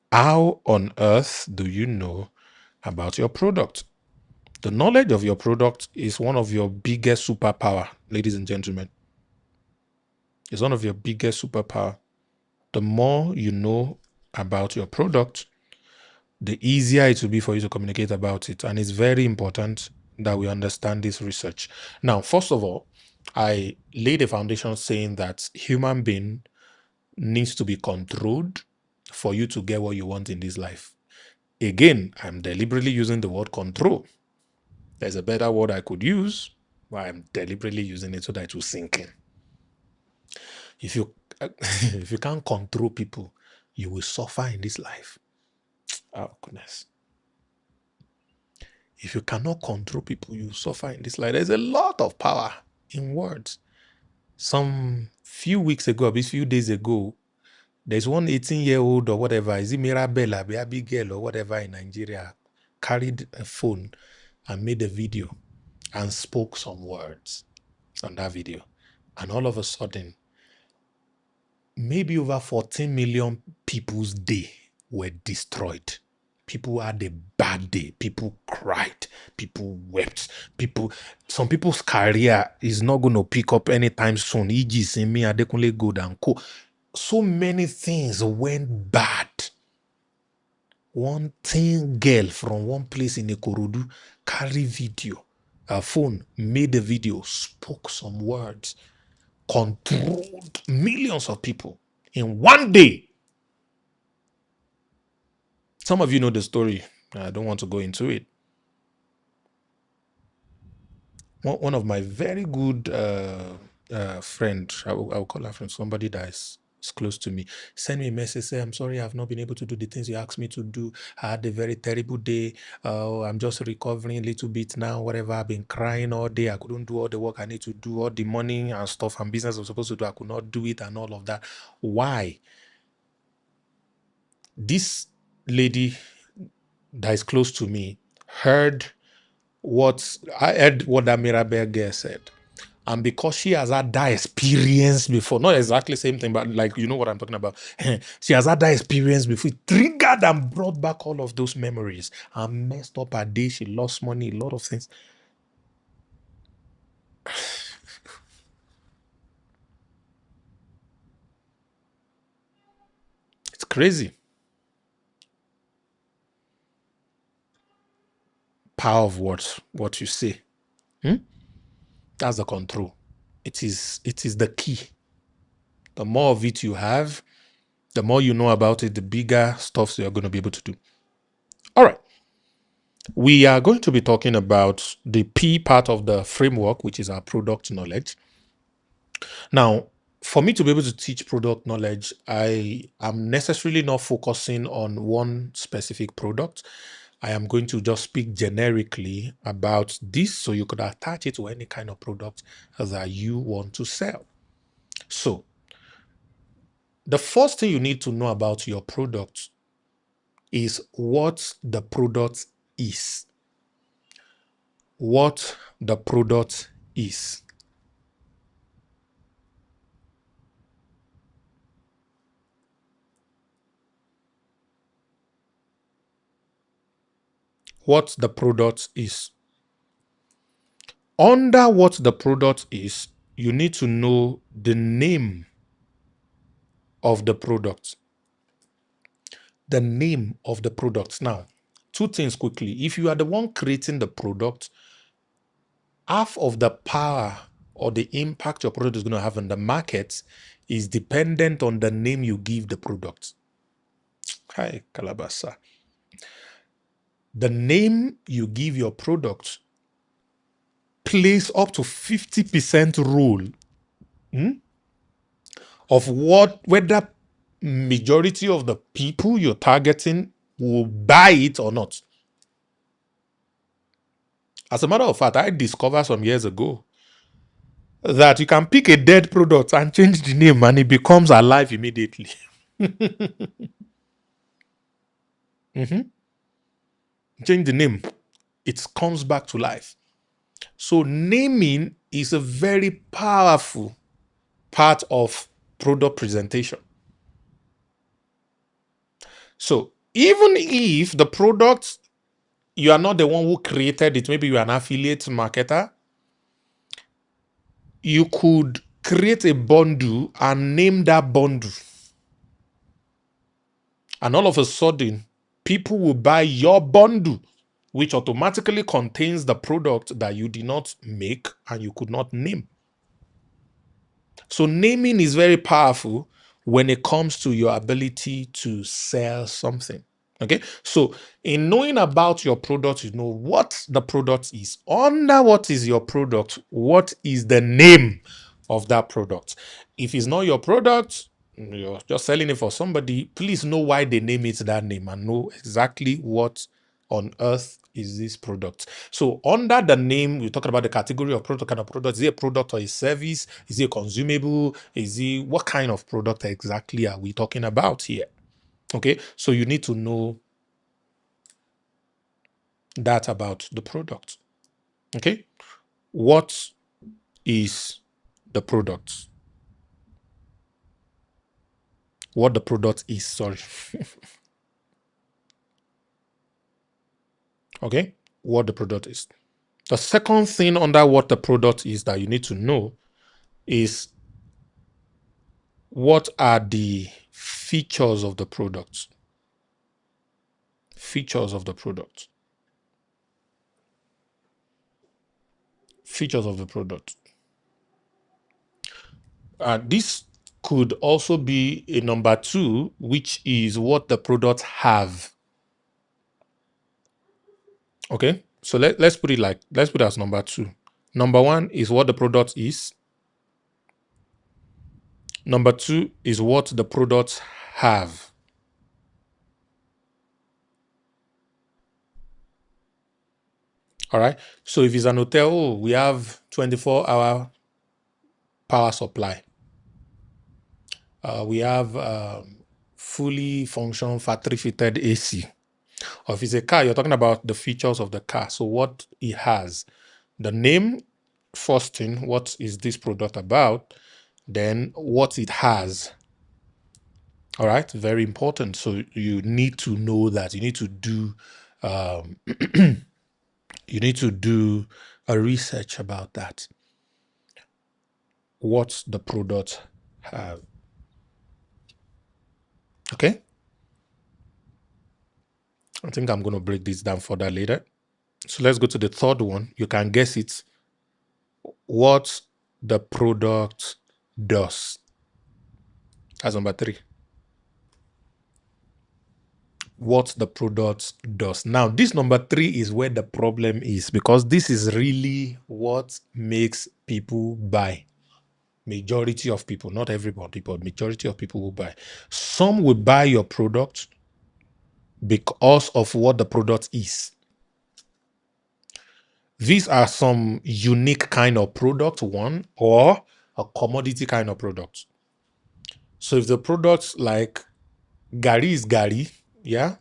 How on earth do you know about your product? The knowledge of your product is one of your biggest superpower, ladies and gentlemen. It's one of your biggest superpower. The more you know about your product, the easier it will be for you to communicate about it. And it's very important that we understand this research. Now, first of all, I laid a foundation saying that human being needs to be controlled for you to get what you want in this life. Again, I'm deliberately using the word control. There's a better word I could use, but I'm deliberately using it so that it will sink in. If you if you can't control people, you will suffer in this life. Oh goodness. If you cannot control people, you suffer in this life. There's a lot of power in words. Some few weeks ago, a few days ago, there's one 18-year-old or whatever, is it Mirabella, Abigail or whatever in Nigeria, carried a phone and made a video and spoke some words on that video. And all of a sudden, maybe over 14 million people's day were destroyed. People had a bad day. People cried. People wept. Some people's career is not going to pick up anytime soon. E.g., Simi Adekunle Gold and Co. So many things went bad. One teen girl from one place in Ikorodu carried video. Her phone made a video, spoke some words, controlled millions of people in one day. Some of you know the story. I don't want to go into it. One of my very good friend, I'll call her friend, somebody that is close to me, send me a message, say, I'm sorry, I've not been able to do the things you asked me to do. I had a very terrible day. I'm just recovering a little bit now, whatever. I've been crying all day. I couldn't do all the work I need to do, all the money and stuff and business I was supposed to do. I could not do it and all of that. Why? This lady that is close to me heard what that Mirabelle girl said. And because she has had that experience before, not exactly the same thing, but like, you know what I'm talking about. She has had that experience before. It triggered and brought back all of those memories and messed up her day. She lost money, a lot of things. It's crazy. Power of words, what you say. That's the control. It is the key. The more of it you have, the more you know about it, the bigger stuff you're going to be able to do. All right. We are going to be talking about the P part of the framework, which is our product knowledge. Now, for me to be able to teach product knowledge, I am necessarily not focusing on one specific product. I am going to just speak generically about this so you could attach it to any kind of product that you want to sell. So, the first thing you need to know about your product is what the product is. What the product is. What the product is. Under what the product is, you need to know the name of the product. The name of the product. Now, two things quickly. If you are the one creating the product, half of the power or the impact your product is going to have in the market is dependent on the name you give the product. Hi, Kalabasa. The name you give your product plays up to 50% role of whether majority of the people you're targeting will buy it or not. As a matter of fact, I discovered some years ago that you can pick a dead product and change the name and it becomes alive immediately. Change the name, it comes back to life. So naming is a very powerful part of product presentation. So even if the product, you are not the one who created it, maybe you are an affiliate marketer, you could create a bundle and name that bundle. And all of a sudden, people will buy your bundle, which automatically contains the product that you did not make and you could not name. So naming is very powerful when it comes to your ability to sell something. Okay, so in knowing about your product, you know what the product is. Under what is your product, what is the name of that product? If it's not your product, you're just selling it for somebody, please know why they name it that name and know exactly what on earth is this product. So under the name, we're talking about the category of product, kind of product. Is it a product or a service? Is it a consumable? Is it, what kind of product exactly are we talking about here? Okay, so you need to know that about the product. Okay, what is the product? What the product is, sorry. Okay, what the product is. The second thing under what the product is that you need to know is what are the features of the product. Features of the product. Features of the product. This could also be a number 2, which is what the product have. Okay, so let's put it as number 2. Number 1 is what the product is. Number 2 is what the products have. All right. So if it's an hotel, we have 24-hour power supply. We have fully functional factory-fitted AC. Or if it's a car, you're talking about the features of the car. So what it has, the name, first thing, what is this product about? Then what it has. All right, very important. So you need to know that. You need to do you need to do a research about that. What the product have. Okay. I think I'm going to break this down further later. So let's go to the third one. You can guess it. What the product does. That's number 3. What the product does. Now, this number 3 is where the problem is, because this is really what makes people buy. Majority of people, not everybody, but majority of people will buy. Some will buy your product because of what the product is. These are some unique kind of product, one, or a commodity kind of product. So if the product like Gary is Gary, yeah,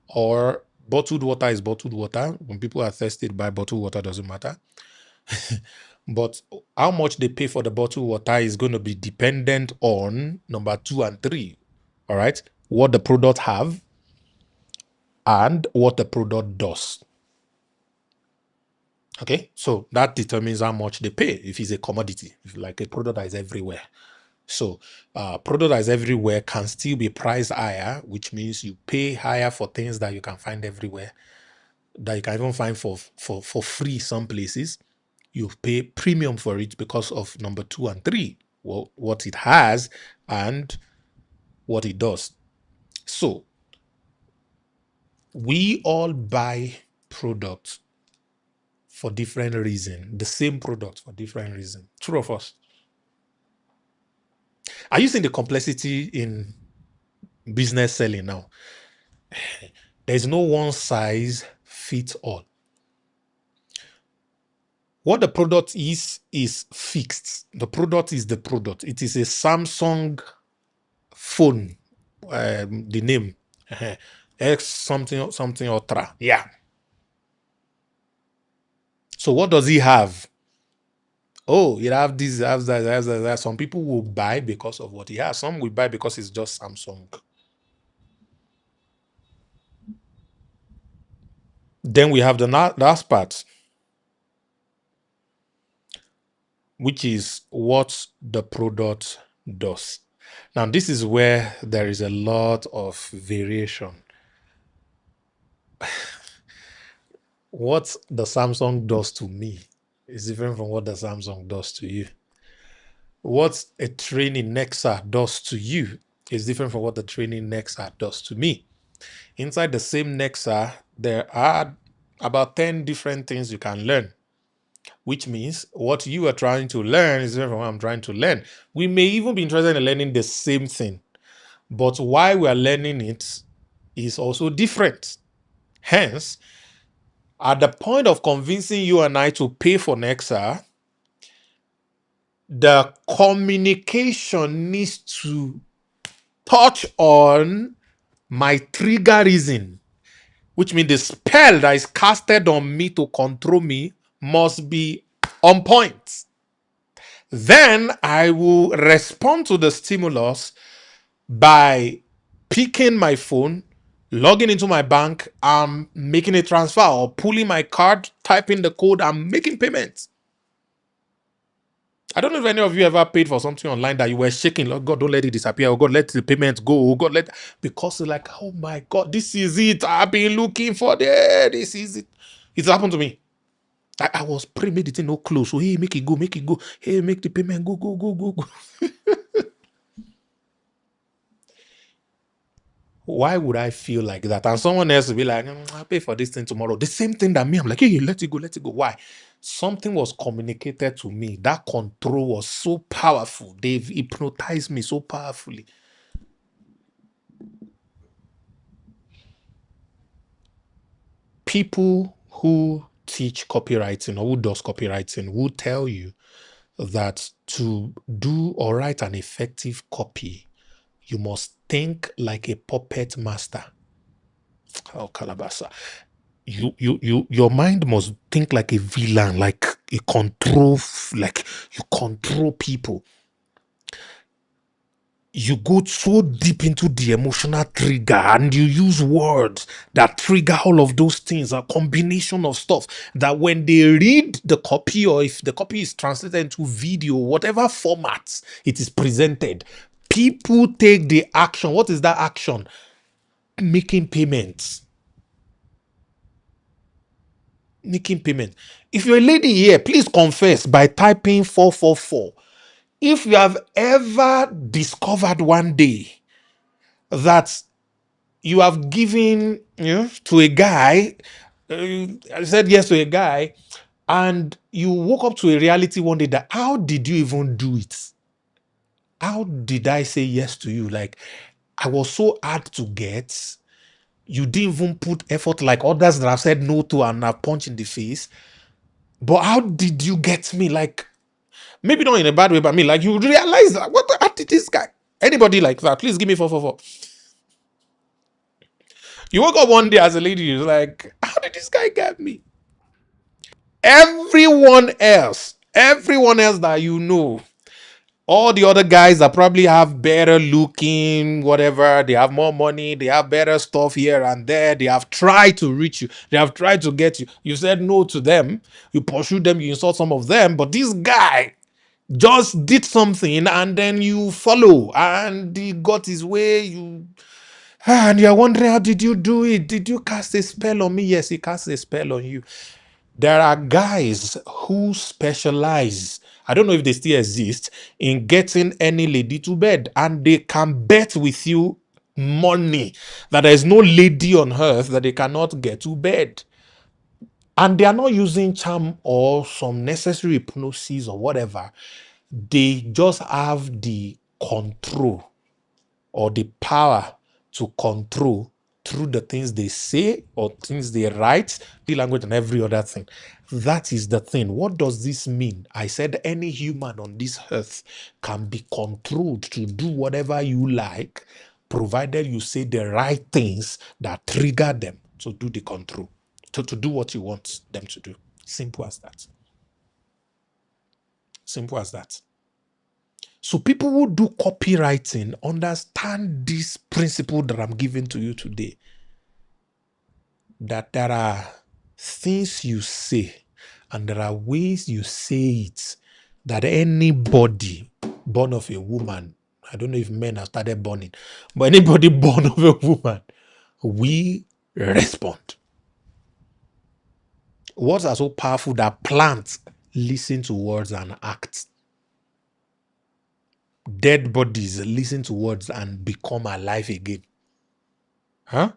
or bottled water is bottled water. When people are thirsty, buy bottled water, doesn't matter. But how much they pay for the bottled water is going to be dependent on number 2 and 3. All right, what the product have and what the product does. Okay, so that determines how much they pay if it's a commodity, if like a product that is everywhere. So product that is everywhere can still be priced higher, which means you pay higher for things that you can find everywhere, that you can even find for free some places. You pay premium for it because of number 2 and 3, what it has and what it does. So we all buy products for different reasons, the same product for different reasons. True of us. Are you seeing the complexity in business selling now? There's no one size fits all. What the product is fixed. The product is the product. It is a Samsung phone. The name X something Ultra. Yeah. So what does he have? Oh, it have this, has that, has that. Some people will buy because of what he has. Some will buy because it's just Samsung. Then we have the last part, which is what the product does. Now, this is where there is a lot of variation. what the Samsung does to me is different from what the Samsung does to you. What a training Nexa does to you is different from what the training Nexa does to me. Inside the same Nexa, there are about 10 different things you can learn, which means what you are trying to learn is different from what I'm trying to learn. We may even be interested in learning the same thing, but why we are learning it is also different. Hence, at the point of convincing you and I to pay for Nexa, the communication needs to touch on my trigger reason, which means the spell that is casted on me to control me must be on point. Then I will respond to the stimulus by picking my phone, logging into my bank, making a transfer, or pulling my card, typing the code, and making payments. I don't know if any of you ever paid for something online that you were shaking. Lord God, don't let it disappear. Oh God, let the payment go. Oh God, because you're like, oh my God, this is it. I've been looking for that. This is it. It's happened to me. I was praying, made the thing no close. So hey, make it go, make it go. Hey, make the payment go, go, go, go, go. Why would I feel like that? And someone else will be like, I'll pay for this thing tomorrow. The same thing that me, I'm like, hey, let it go, let it go. Why? Something was communicated to me. That control was so powerful. They've hypnotized me so powerfully. People who teach copywriting or who does copywriting will tell you that to do or write an effective copy, you must think like a puppet master. Oh, Calabasa. Your mind must think like a villain, like a control, like you control people. You go so deep into the emotional trigger and you use words that trigger all of those things, a combination of stuff that when they read the copy, or if the copy is translated into video, whatever format it is presented, people take the action. What is that action? Making payments. Making payment. If you're a lady here, please confess by typing 444. If you have ever discovered one day that you have given to a guy, I said yes to a guy, and you woke up to a reality one day that how did you even do it? How did I say yes to you? Like, I was so hard to get. You didn't even put effort like others that have said no to and have punched in the face. But how did you get me? Like, maybe not in a bad way, but I mean, like, you realize that how did this guy? Anybody like that? Please give me 444. You woke up one day as a lady, you're like, how did this guy get me? Everyone else that you know, all the other guys that probably have better looking, whatever, they have more money, they have better stuff here and there, they have tried to reach you, they have tried to get you. You said no to them, you pursued them, you insult some of them, but this guy just did something and then you follow and he got his way, and you're wondering, how did you do it? Did you cast a spell on me? Yes, he cast a spell on you. There are guys who specialize, I don't know if they still exist, in getting any lady to bed, and they can bet with you money that there is no lady on earth that they cannot get to bed. And they are not using charm or some necessary hypnosis or whatever. They just have the control or the power to control through the things they say or things they write, the language and every other thing. That is the thing. What does this mean? I said any human on this earth can be controlled to do whatever you like, provided you say the right things that trigger them to do the control, to do what you want them to do. Simple as that. Simple as that. So people who do copywriting understand this principle that I'm giving to you today. That there are things you say and there are ways you say it that anybody born of a woman, I don't know if men have started borning, but anybody born of a woman, we respond. Words are so powerful that plants listen to words and act. Dead bodies listen to words and become alive again. Huh?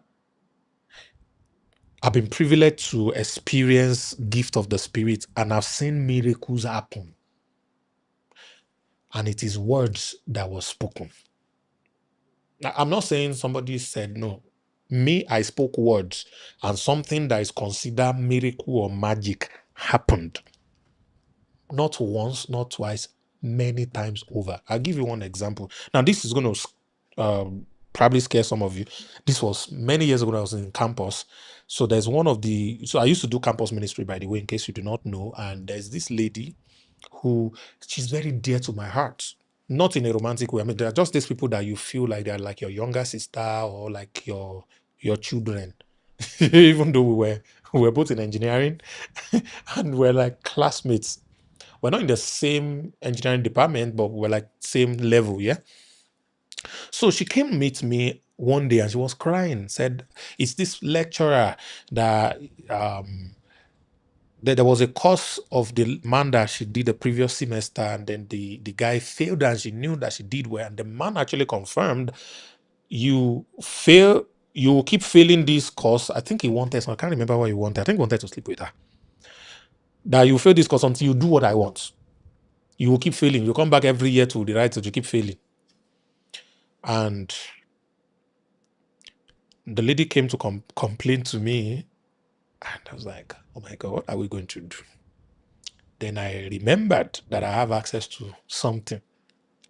I've been privileged to experience gift of the Spirit, and I've seen miracles happen. And it is words that were spoken. Now, I'm not saying somebody said no. Me, I spoke words, and something that is considered miracle or magic happened. Not once, not twice, many times over. I'll give you one example. Now, this is going to probably scare some of you. This was many years ago when I was in campus. So there's so I used to do campus ministry, by the way, in case you do not know. And there's this lady who, she's very dear to my heart. Not in a romantic way. I mean, there are just these people that you feel like they're like your younger sister or like your children. Even though we were both in engineering and we're like classmates. We're not in the same engineering department, but we're like same level, yeah? So she came meet me one day and she was crying, said, it's this lecturer that there was a course of the man that she did the previous semester, and then the guy failed and she knew that she did well. And the man actually confirmed, you will keep failing this course. I think he wanted, so I can't remember what he wanted. I think he wanted to sleep with her. That you fail this course until you do what I want. You will keep failing. You come back every year to the right, so you keep failing. And the lady came to complain to me, and I was like, oh my God, what are we going to do? Then I remembered that I have access to something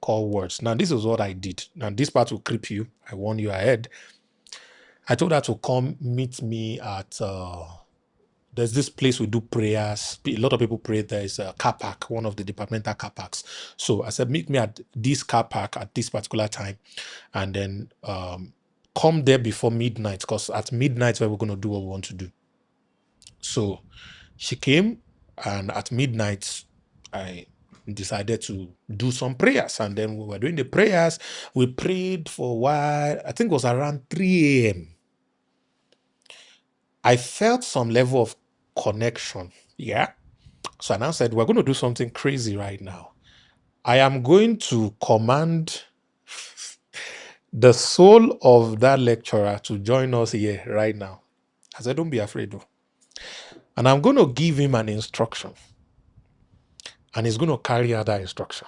called words. Now, this is what I did. Now, this part will creep you. I warn you ahead. I told her to come meet me at, there's this place we do prayers. A lot of people pray. There's a car park, one of the departmental car parks. So I said, meet me at this car park at this particular time. And then come there before midnight, because at midnight we're going to do what we want to do. So she came, and at midnight I decided to do some prayers. And then we were doing the prayers. We prayed for a while. I think it was around 3 a.m. I felt some level of connection. Yeah. So I now said, we're going to do something crazy right now. I am going to command the soul of that lecturer to join us here right now. I said, don't be afraid, though. And I'm going to give him an instruction. And he's going to carry out that instruction.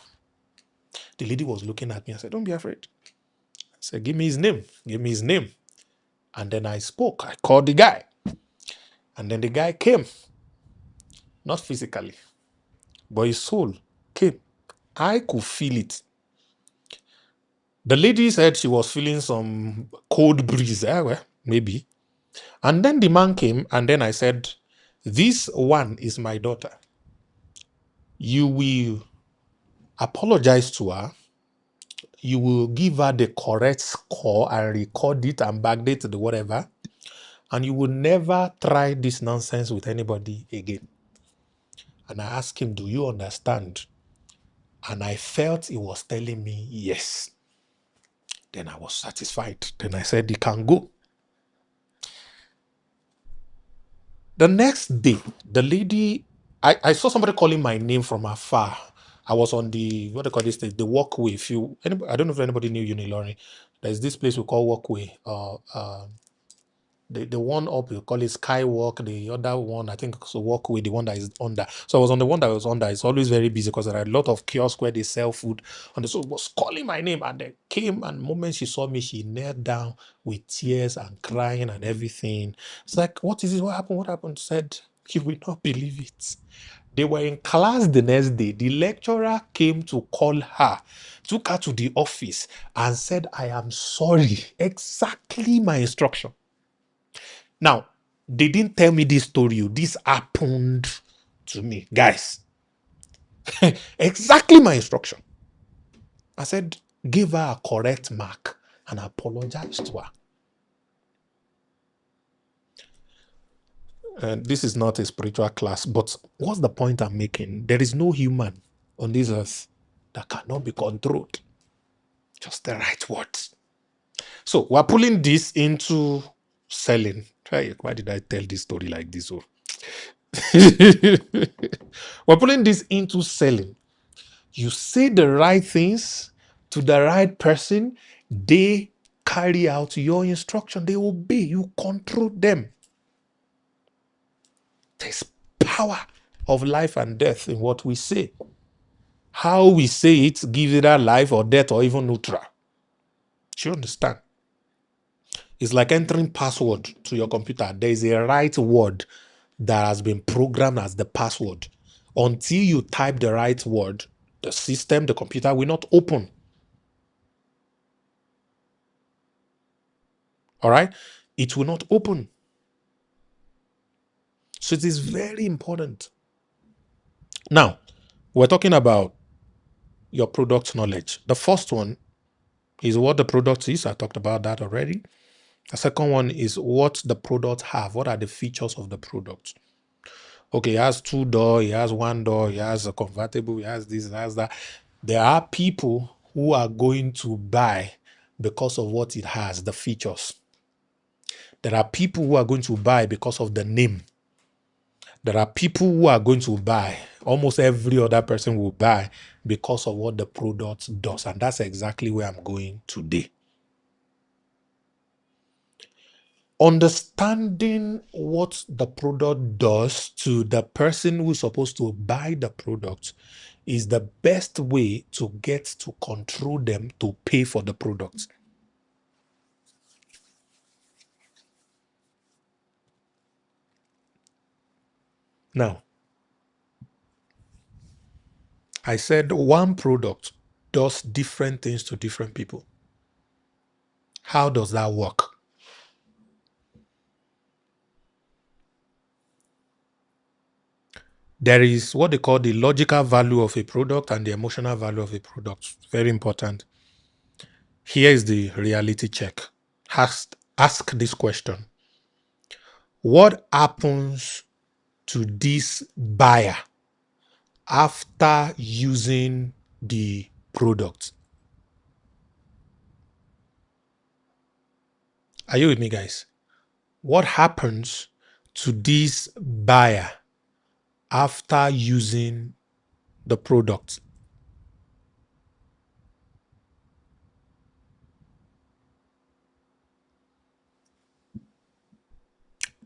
The lady was looking at me and said, don't be afraid. I said, give me his name. Give me his name. And then I spoke. I called the guy. And then the guy came. Not physically, but his soul came. I could feel it. The lady said she was feeling some cold breeze. Well, maybe. And then the man came, and then I said, this one is my daughter. You will apologize to her. You will give her the correct score and record it and backdate the whatever. And you will never try this nonsense with anybody again. And I asked him, do you understand? And I felt he was telling me yes. Then I was satisfied. Then I said, he can go. The next day, the lady, I saw somebody calling my name from afar. I was on the, what do you call this, the walkway. I don't know if anybody knew Unilori. There's this place we call walkway. The one up, you call it Skywalk. The other one, I think, it's a walkway, the one that is under. So I was on the one that was under. It's always very busy because there are a lot of kiosks where they sell food. And so was calling my name, and they came, and the moment she saw me, she knelt down with tears and crying and everything. It's like, what is it? What happened? What happened? Said, you will not believe it. They were in class the next day. The lecturer came to call her, took her to the office, and said, I am sorry. Exactly my instruction. Now, they didn't tell me this story. This happened to me. Guys, exactly my instruction. I said, give her a correct mark and apologize to her. And this is not a spiritual class, but what's the point I'm making? There is no human on this earth that cannot be controlled. Just the right words. So we're pulling this into selling. Why did I tell this story like this? We're putting this into selling. You say the right things to the right person, they carry out your instruction, they obey, you control them. There's power of life and death in what we say. How we say it gives either life or death or even neutral. Do you understand? It's like entering password to your computer. There is a right word that has been programmed as the password. Until you type the right word, the system, the computer will not open. All right? It will not open. So it is very important. Now, we're talking about your product knowledge. The first one is what the product is. I talked about that already. The second one is what the product have. What are the features of the product? Okay, he has 2 doors, he has 1 door, he has a convertible, he has this, he has that. There are people who are going to buy because of what it has, the features. There are people who are going to buy because of the name. There are people who are going to buy. Almost every other person will buy because of what the product does. And that's exactly where I'm going today. Understanding what the product does to the person who's supposed to buy the product is the best way to get to control them to pay for the product. Now, I said one product does different things to different people. How does that work? There is what they call the logical value of a product and the emotional value of a product. Very important. Here is the reality check. Ask this question. What happens to this buyer after using the product? Are you with me, guys? What happens to this buyer after using the product?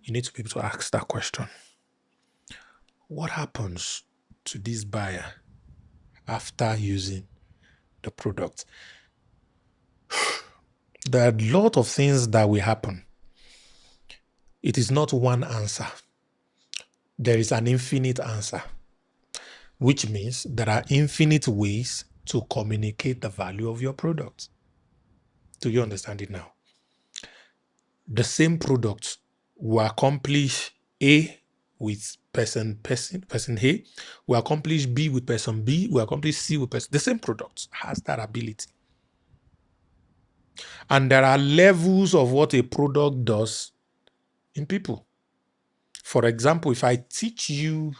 You need to be able to ask that question. What happens to this buyer after using the product? There are a lot of things that will happen. It is not one answer. There is an infinite answer, which means there are infinite ways to communicate the value of your product. Do you understand it now? The same product will accomplish A with person A, will accomplish B with person B, will accomplish C with person. The same product has that ability. And there are levels of what a product does in people. For example, if I teach you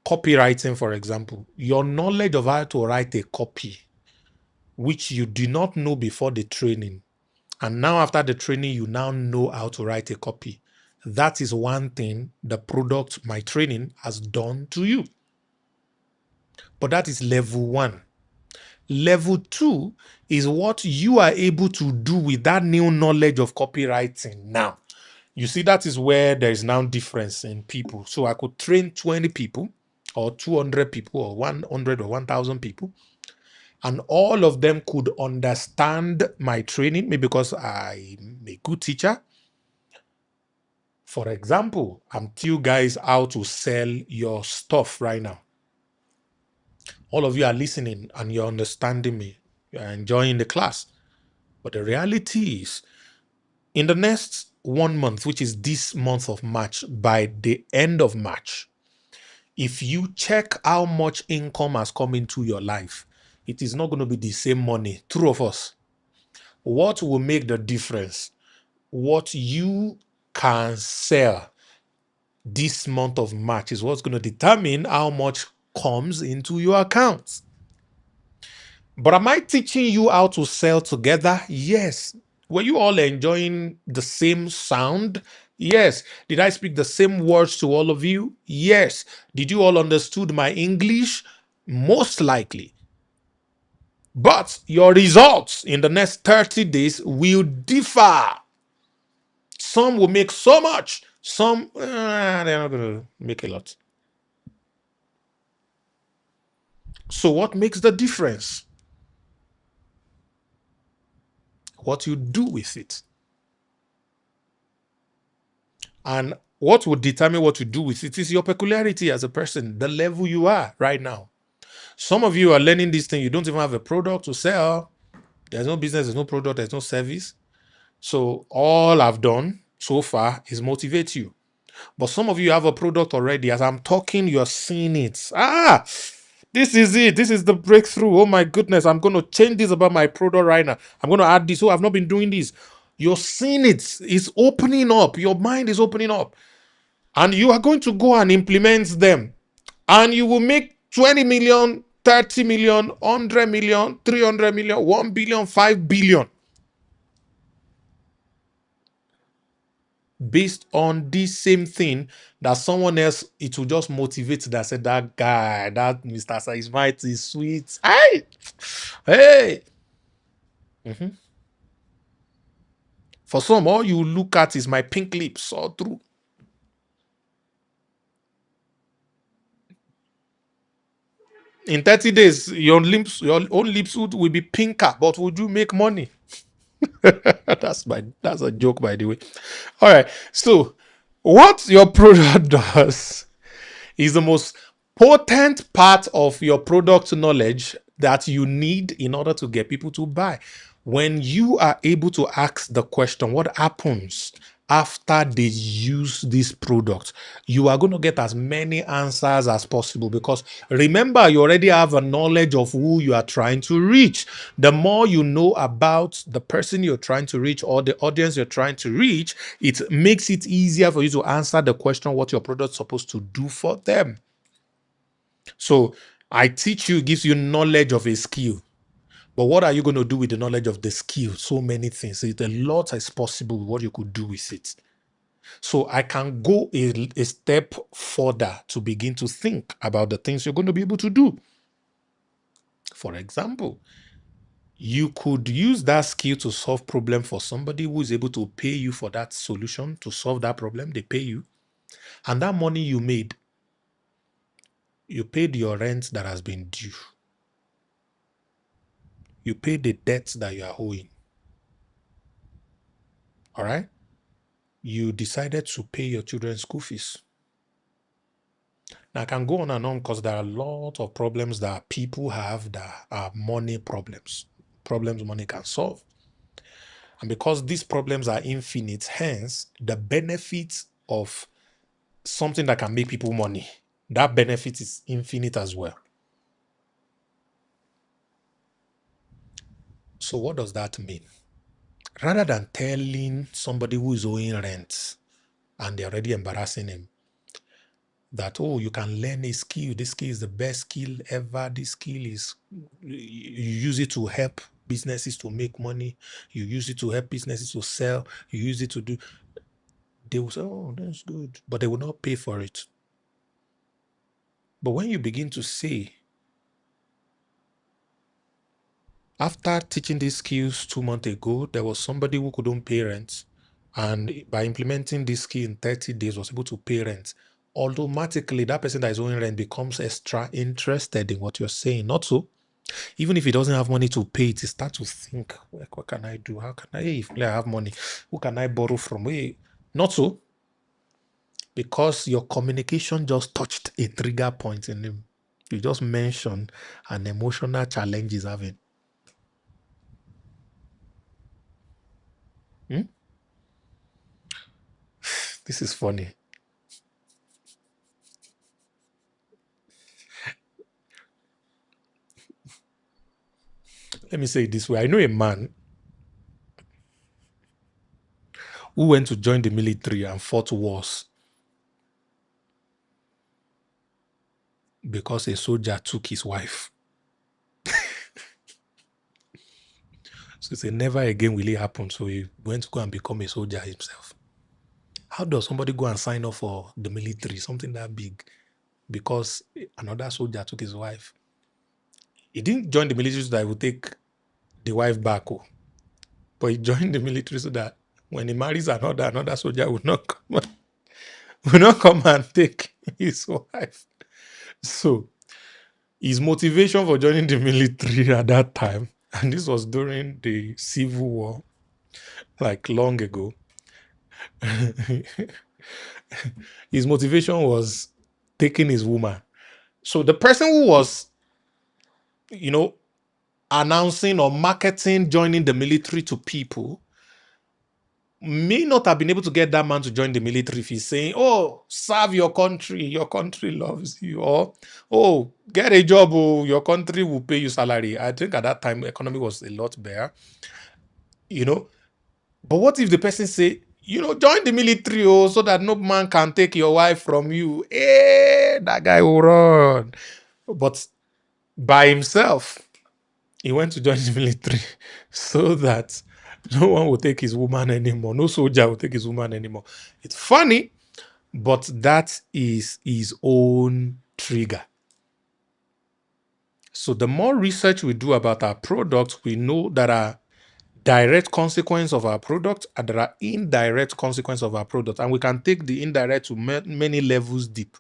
copywriting, for example, your knowledge of how to write a copy, which you did not know before the training, and now after the training, you now know how to write a copy. That is one thing the product, my training, has done to you. But that is level 1. Level 2 is what you are able to do with that new knowledge of copywriting now. You see, that is where there is now difference in people. So I could train 20 people or 200 people or 100 or 1,000 people, and all of them could understand my training, maybe because I'm a good teacher. For example, I'm teaching you guys how to sell your stuff right now. All of you are listening and you're understanding me. You're enjoying the class. But the reality is, in the next 1 month, which is this month of March, by the end of March, if you check how much income has come into your life, it is not going to be the same money. True of us. What will make the difference? What you can sell this month of March is what's going to determine how much comes into your accounts. But am I teaching you how to sell together? Yes. Were you all enjoying the same sound? Yes. Did I speak the same words to all of you? Yes. Did you all understood my English? Most likely. But your results in the next 30 days will differ. Some will make so much. Some, they're not going to make a lot. So what makes the difference? What you do with it. And what will determine what you do with it is your peculiarity as a person, the level you are right now. Some of you are learning this thing. You don't even have a product to sell. There's no business, there's no product, there's no service. So all I've done so far is motivate you. But some of you have a product already. As I'm talking, you're seeing it. This is it. This is the breakthrough. Oh my goodness. I'm going to change this about my product right now. I'm going to add this. Oh, I've not been doing this. You're seeing it. It's opening up. Your mind is opening up. And you are going to go and implement them. And you will make 20 million, 30 million, 100 million, 300 million, 1 billion, 5 billion. Based on this same thing that someone else, it will just motivate that said, that guy, that Mr. Saismite is sweet. Hey. For some, all you look at is my pink lips all through. In 30 days, your own lips will be pinker, but would you make money? That's a joke, by the way. All right. So, what your product does is the most potent part of your product knowledge that you need in order to get people to buy. When you are able to ask the question, what happens after they use this product, you are going to get as many answers as possible, because remember, you already have a knowledge of who you are trying to reach. The more you know about the person you're trying to reach or the audience you're trying to reach, it makes it easier for you to answer the question what your product is supposed to do for them. So I teach you, gives you knowledge of a skill. But what are you going to do with the knowledge of the skill? So many things. A lot is possible with what you could do with it. So I can go a step further to begin to think about the things you're going to be able to do. For example, you could use that skill to solve problem for somebody who is able to pay you for that solution to solve that problem. They pay you. And that money you made, you paid your rent that has been due. You paid the debts that you are owing. All right? You decided to pay your children's school fees. Now, I can go on and on because there are a lot of problems that people have that are money problems money can solve. And because these problems are infinite, hence the benefits of something that can make people money, that benefit is infinite as well. So what does that mean? Rather than telling somebody who is owing rent and they're already embarrassing him that, oh, you can learn a skill, this skill is the best skill ever, this skill is, you use it to help businesses to make money, you use it to help businesses to sell, you use it to do, they will say, oh, that's good, but they will not pay for it. But when you begin to say, after teaching these skills 2 months ago, there was somebody who couldn't pay rent, and by implementing this skill in 30 days was able to pay rent, automatically that person that is owing rent becomes extra interested in what you're saying. Not so. Even if he doesn't have money to pay it, he starts to think, what can I do? How can I, if I have money, who can I borrow from? Not so. Because your communication just touched a trigger point in him. You just mentioned an emotional challenge he's having. This is funny. Let me say it this way. I know a man who went to join the military and fought wars because a soldier took his wife. So he said, never again will it happen. So he went to go and become a soldier himself. How does somebody go and sign up for the military, something that big, because another soldier took his wife? He didn't join the military so that he would take the wife back, but he joined the military so that when he marries another soldier will not come and take his wife. So his motivation for joining the military at that time, and this was during the Civil War, like long ago, his motivation was taking his woman. So the person who was, announcing or marketing joining the military to people may not have been able to get that man to join the military if he's saying, oh, serve your country loves you, or, oh, get a job, oh, your country will pay you salary. I think at that time, economy was a lot better, But what if the person say, join the military, oh, so that no man can take your wife from you? That guy will run. But by himself, he went to join the military so that no one will take his woman anymore. No soldier will take his woman anymore. It's funny, but that is his own trigger. So the more research we do about our products, we know that our direct consequence of our product and there are indirect consequence of our product, and we can take the indirect to many levels deep.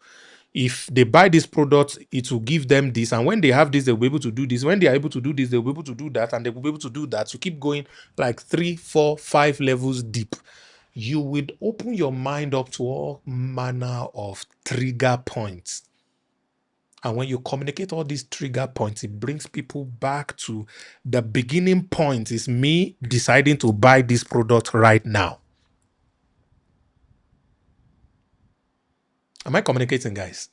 If they buy this product, it will give them this, and when they have this, they'll be able to do this. When they are able to do this, they'll be able to do that, and they will be able to do that. You keep going like 3, 4, 5 levels deep. You would open your mind up to all manner of trigger points. And when you communicate all these trigger points, it brings people back to the beginning point is me deciding to buy this product right now. Am I communicating, guys?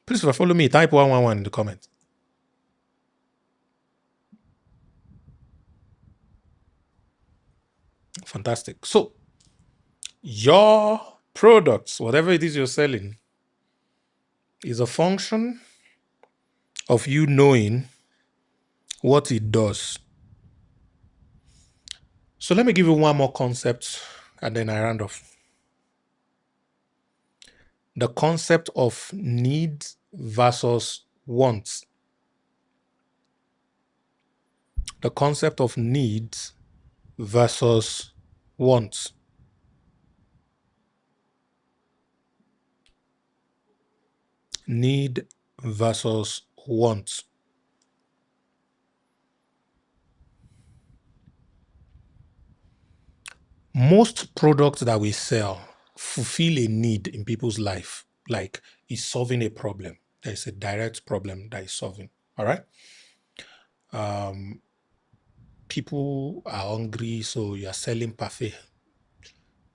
Please follow me. Type 111 in the comments. Fantastic. So, your products, whatever it is you're selling, is a function of you knowing what it does. So let me give you one more concept and then I round off. The concept of needs versus wants. The concept of needs versus wants. Need versus wants. Most products that we sell fulfill a need in people's life, like it's solving a problem. There's a direct problem that is solving. All right. People are hungry, so you are selling parfait.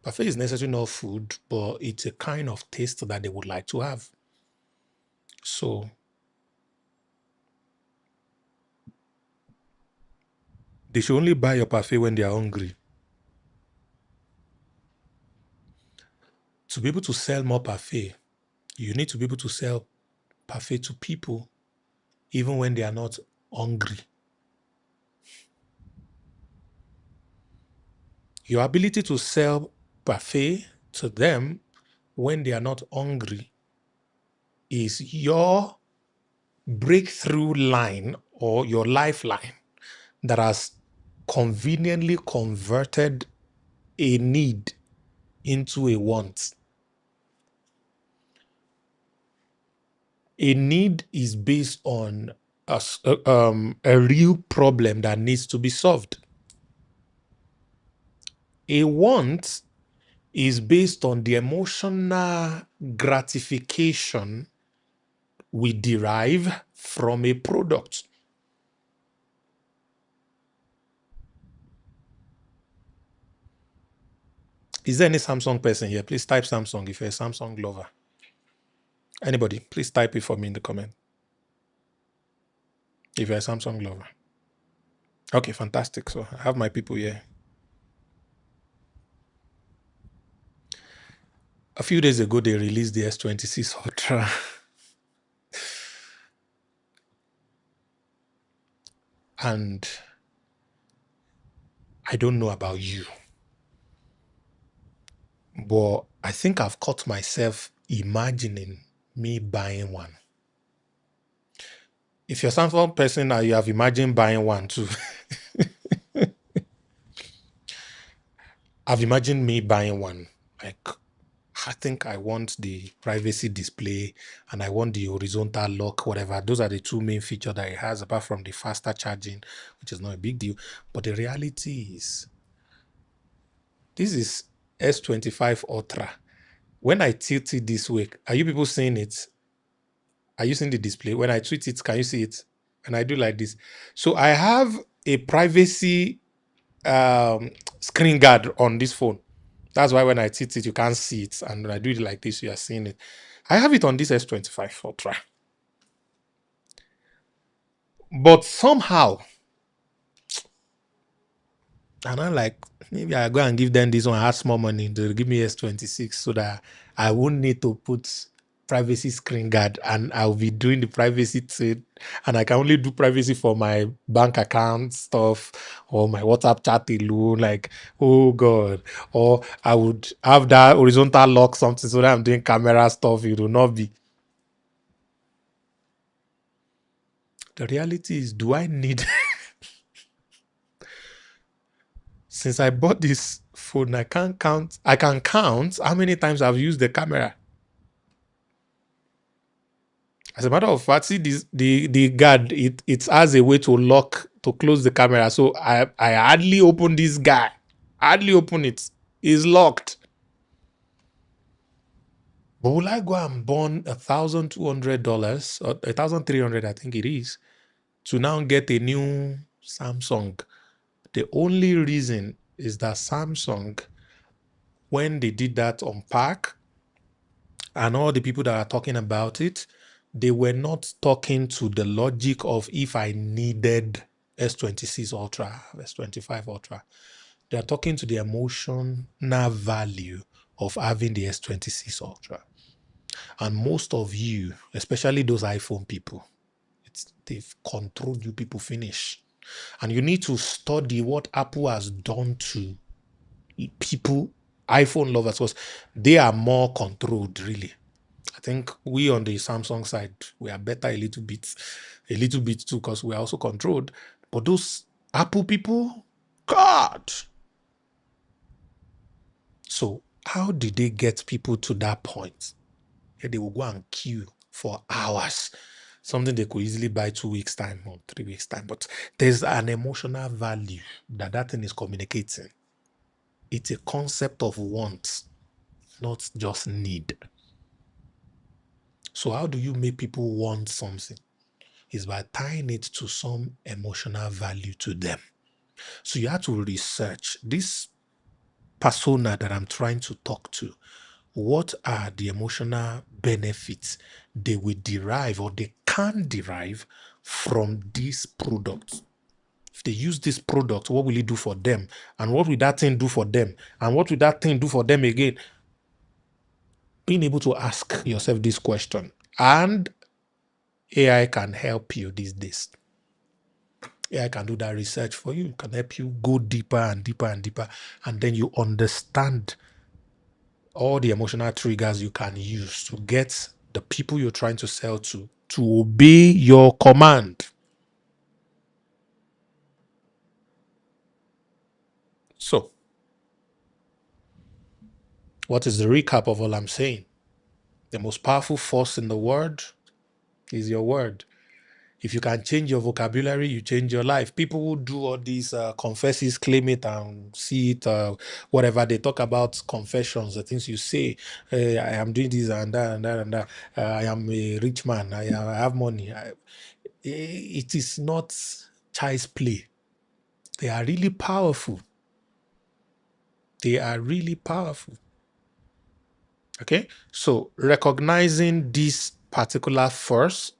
Parfait is necessarily not food, but it's a kind of taste that they would like to have. So they should only buy your parfait when they are hungry. To be able to sell more parfait, you need to be able to sell parfait to people even when they are not hungry. Your ability to sell parfait to them when they are not hungry is your breakthrough line or your lifeline that has conveniently converted a need into a want. A need is based on a real problem that needs to be solved. A want is based on the emotional gratification we derive from a product. Is there any Samsung person here? Please type Samsung if you're a Samsung lover. Anybody, please type it for me in the comment. If you're a Samsung lover. Okay, fantastic. So I have my people here. A few days ago, they released the S26 Ultra. And I don't know about you, but I think I've caught myself imagining me buying one. If you're some person now, you have imagined buying one too. I've imagined me buying one. Like, I think I want the privacy display and I want the horizontal lock, whatever. Those are the two main features that it has, apart from the faster charging, which is not a big deal. But the reality is, this is S25 Ultra. When I tilt it this way, are you people seeing it? Are you seeing the display? When I tweet it, can you see it? And I do like this. So I have a privacy screen guard on this phone. That's why when I tilt it, you can't see it. And when I do it like this, you are seeing it. I have it on this S25 Ultra. But somehow, and I'm like, maybe I go and give them this one, I have small money, they'll give me S26 so that I won't need to put privacy screen guard and I'll be doing the privacy thing. And I can only do privacy for my bank account stuff or my WhatsApp chat alone. Like, oh God. Or I would have that horizontal lock something so that I'm doing camera stuff. It will not be. The reality is, do I need... Since I bought this phone, I can count how many times I've used the camera. As a matter of fact, see this, the guard, it has a way to lock, to close the camera. So I hardly open this guy. Hardly open it. It's locked. But will I go and burn $1,200 or $1,300, I think it is, to now get a new Samsung? The only reason is that Samsung, when they did that unpack, and all the people that are talking about it, they were not talking to the logic of if I needed S26 Ultra, S25 Ultra. They are talking to the emotional value of having the S26 Ultra. And most of you, especially those iPhone people, they've controlled you people finish. And you need to study what Apple has done to people, iPhone lovers, because they are more controlled, really. I think we on the Samsung side, we are better a little bit too, because we are also controlled. But those Apple people, God. So how did they get people to that point? Yeah, they will go and queue for hours. Something they could easily buy 2 weeks' time or 3 weeks' time. But there's an emotional value that thing is communicating. It's a concept of want, not just need. So how do you make people want something? Is by tying it to some emotional value to them. So you have to research this persona that I'm trying to talk to. What are the emotional benefits they will derive or they can derive from this product? If they use this product, what will it do for them? And what will that thing do for them? And what will that thing do for them again? Being able to ask yourself this question. And AI can help you these days. AI can do that research for you. It can help you go deeper and deeper and deeper. And then you understand all the emotional triggers you can use to get the people you're trying to sell to obey your command. So, what is the recap of all I'm saying? The most powerful force in the world is your word. If you can change your vocabulary, you change your life. People who do all these confesses, claim it and see it, whatever. They talk about confessions, the things you say. I am doing this and that and that and that. I am a rich man. I have money. It is not child's play. They are really powerful. They are really powerful. Okay? So recognizing this particular force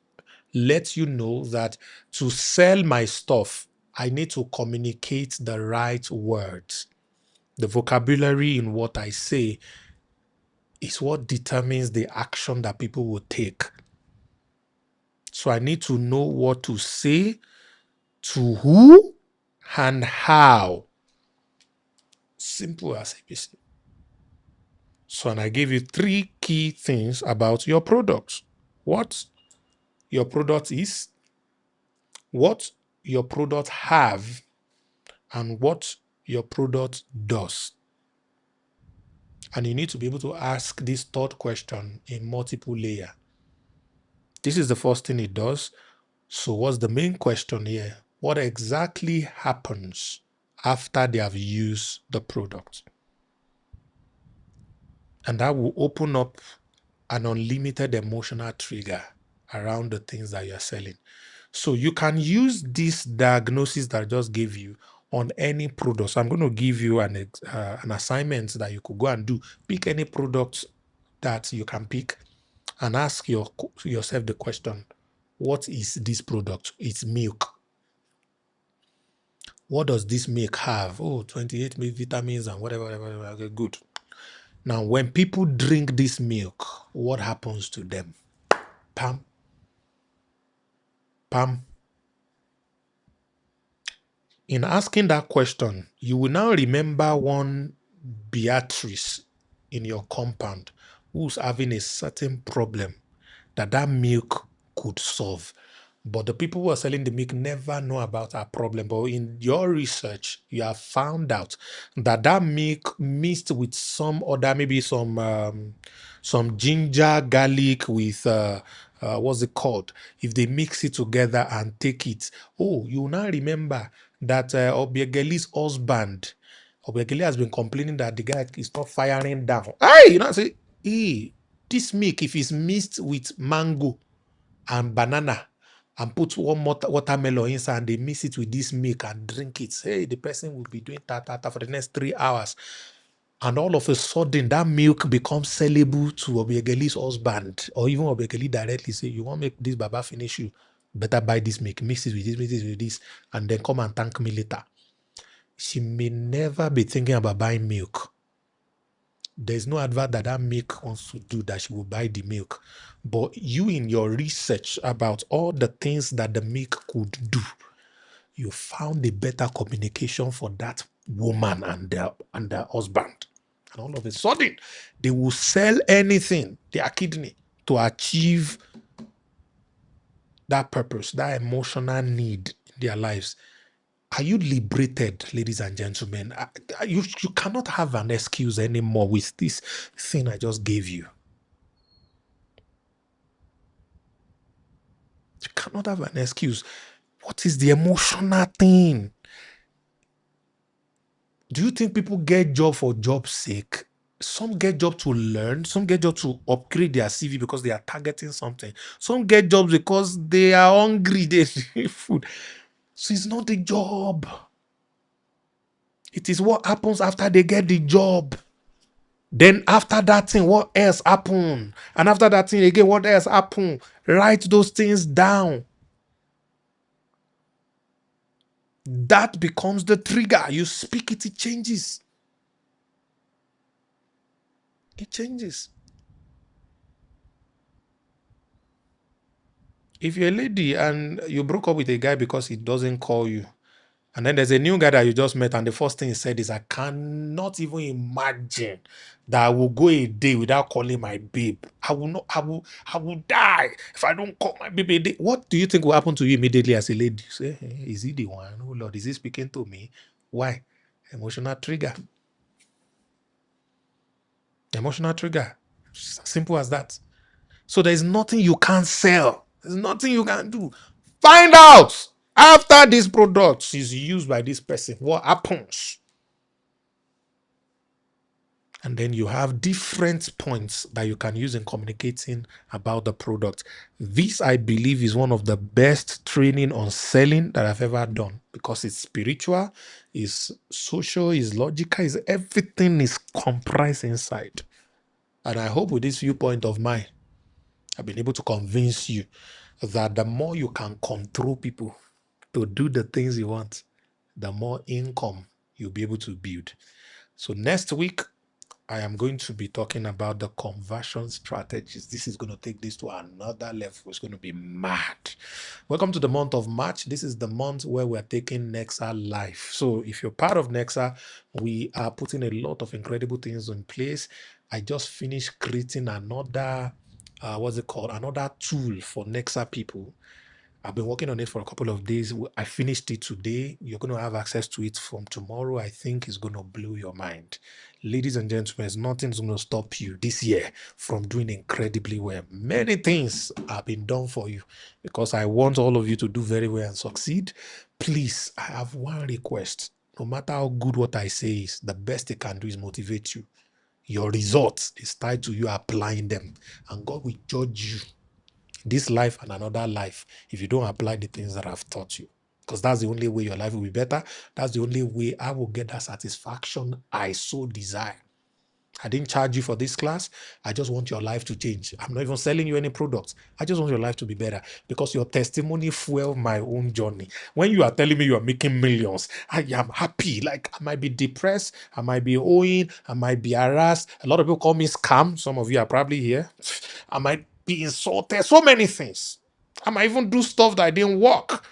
lets you know that to sell my stuff, I need to communicate the right words. The vocabulary in what I say is what determines the action that people will take. So I need to know what to say to who and how. Simple as APC. So, and I gave you 3 key things about your product. What your product is, what your product have, and what your product does. And you need to be able to ask this third question in multiple layers. This is the first thing it does. So what's the main question here? What exactly happens after they have used the product? And that will open up an unlimited emotional trigger around the things that you're selling. So you can use this diagnosis that I just gave you on any product. So I'm going to give you an assignment that you could go and do. Pick any product that you can pick and ask yourself the question, what is this product? It's milk. What does this milk have? Oh, 28 vitamins and whatever. Okay, good. Now, when people drink this milk, what happens to them? Pam. Pam. In asking that question, you will now remember one Beatrice in your compound who's having a certain problem that milk could solve. But the people who are selling the milk never know about our problem. But in your research, you have found out that milk mixed with some other, maybe some ginger, garlic with what's it called? If they mix it together and take it, oh, you now remember that Obiageli's husband, Obiageli has been complaining that the guy is not firing down. Hey, you know, say, hey, this milk, if it's mixed with mango and banana and put one watermelon inside and they mix it with this milk and drink it, hey, the person will be doing that for the next 3 hours. And all of a sudden, that milk becomes sellable to Obiageli's husband, or even Obiageli directly say, you want to make this Baba finish you, better buy this milk, mix it with this, and then come and thank me later. She may never be thinking about buying milk. There's no advert that milk wants to do that she will buy the milk. But you, in your research about all the things that the milk could do, you found a better communication for that woman and their husband. And all of a sudden, they will sell anything, their kidney, to achieve that purpose, that emotional need in their lives. Are you liberated, ladies and gentlemen? You cannot have an excuse anymore with this thing I just gave you. You cannot have an excuse. What is the emotional thing? Do you think people get job for job's sake? Some get job to learn. Some get job to upgrade their CV because they are targeting something. Some get jobs because they are hungry. They need food. So it's not the job. It is what happens after they get the job. Then after that thing, what else happened? And after that thing again, what else happened? Write those things down. That becomes the trigger. You speak it, it changes. It changes. If you're a lady and you broke up with a guy because he doesn't call you, and then there's a new guy that you just met, and the first thing he said is, I cannot even imagine that I will go a day without calling my babe. I will die if I don't call my babe a day. What do you think will happen to you immediately as a lady? You say, hey, is he the one? Oh Lord, is he speaking to me? Why? Emotional trigger. Emotional trigger. Simple as that. So there's nothing you can't sell. There's nothing you can do. Find out after this product is used by this person, what happens? And then you have different points that you can use in communicating about the product. This, I believe, is one of the best training on selling that I've ever done because it's spiritual, it's social, it's logical, it's everything is comprised inside. And I hope with this viewpoint of mine, I've been able to convince you that the more you can control people to do the things you want, the more income you'll be able to build. So next week, I am going to be talking about the conversion strategies. This is going to take this to another level. It's going to be mad. Welcome to the month of March. This is the month where we're taking Nexa live. So if you're part of Nexa, we are putting a lot of incredible things in place. I just finished creating another, another tool for Nexa people. I've been working on it for a couple of days. I finished it today. You're going to have access to it from tomorrow. I think it's going to blow your mind. Ladies and gentlemen, nothing's going to stop you this year from doing incredibly well. Many things have been done for you because I want all of you to do very well and succeed. Please, I have one request. No matter how good what I say is, the best they can do is motivate you. Your result is tied to you applying them, and God will judge you this life and another life if you don't apply the things that I've taught you, because that's the only way your life will be better. That's the only way I will get that satisfaction I so desire. I didn't charge you for this class. I just want your life to change. I'm not even selling you any products. I just want your life to be better because your testimony fueled my own journey. When you are telling me you are making millions, I am happy. Like, I might be depressed. I might be owing. I might be harassed. A lot of people call me scam. Some of you are probably here. I might be insulted. So many things. I might even do stuff that didn't work.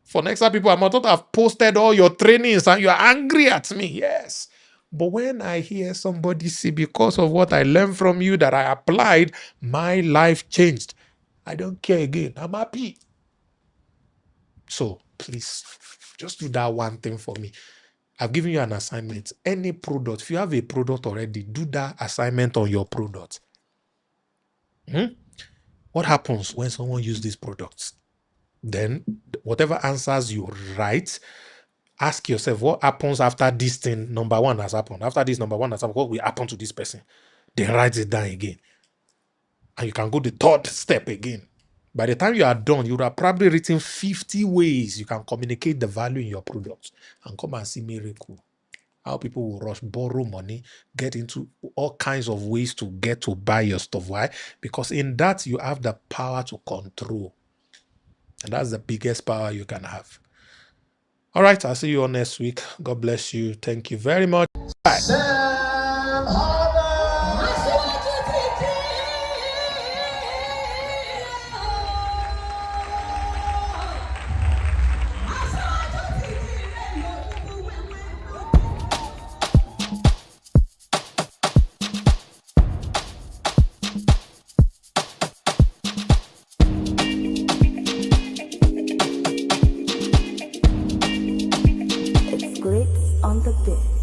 For next time, people, I might not have posted all your trainings and you're angry at me. Yes. But when I hear somebody say, because of what I learned from you that I applied, my life changed, I don't care again. I'm happy. So please, just do that one thing for me. I've given you an assignment. Any product, if you have a product already, do that assignment on your product. What happens when someone uses these products? Then whatever answers you write, ask yourself, what happens after this thing, number one, has happened? After this number one has happened, what will happen to this person? Then write it down again. And you can go the third step again. By the time you are done, you would have probably written 50 ways you can communicate the value in your product. And come and see miracle. How people will rush, borrow money, get into all kinds of ways to get to buy your stuff. Why? Because in that, you have the power to control. And that's the biggest power you can have. All right, I'll see you all next week. God bless you. Thank you very much. Bye. Glitz on the bit.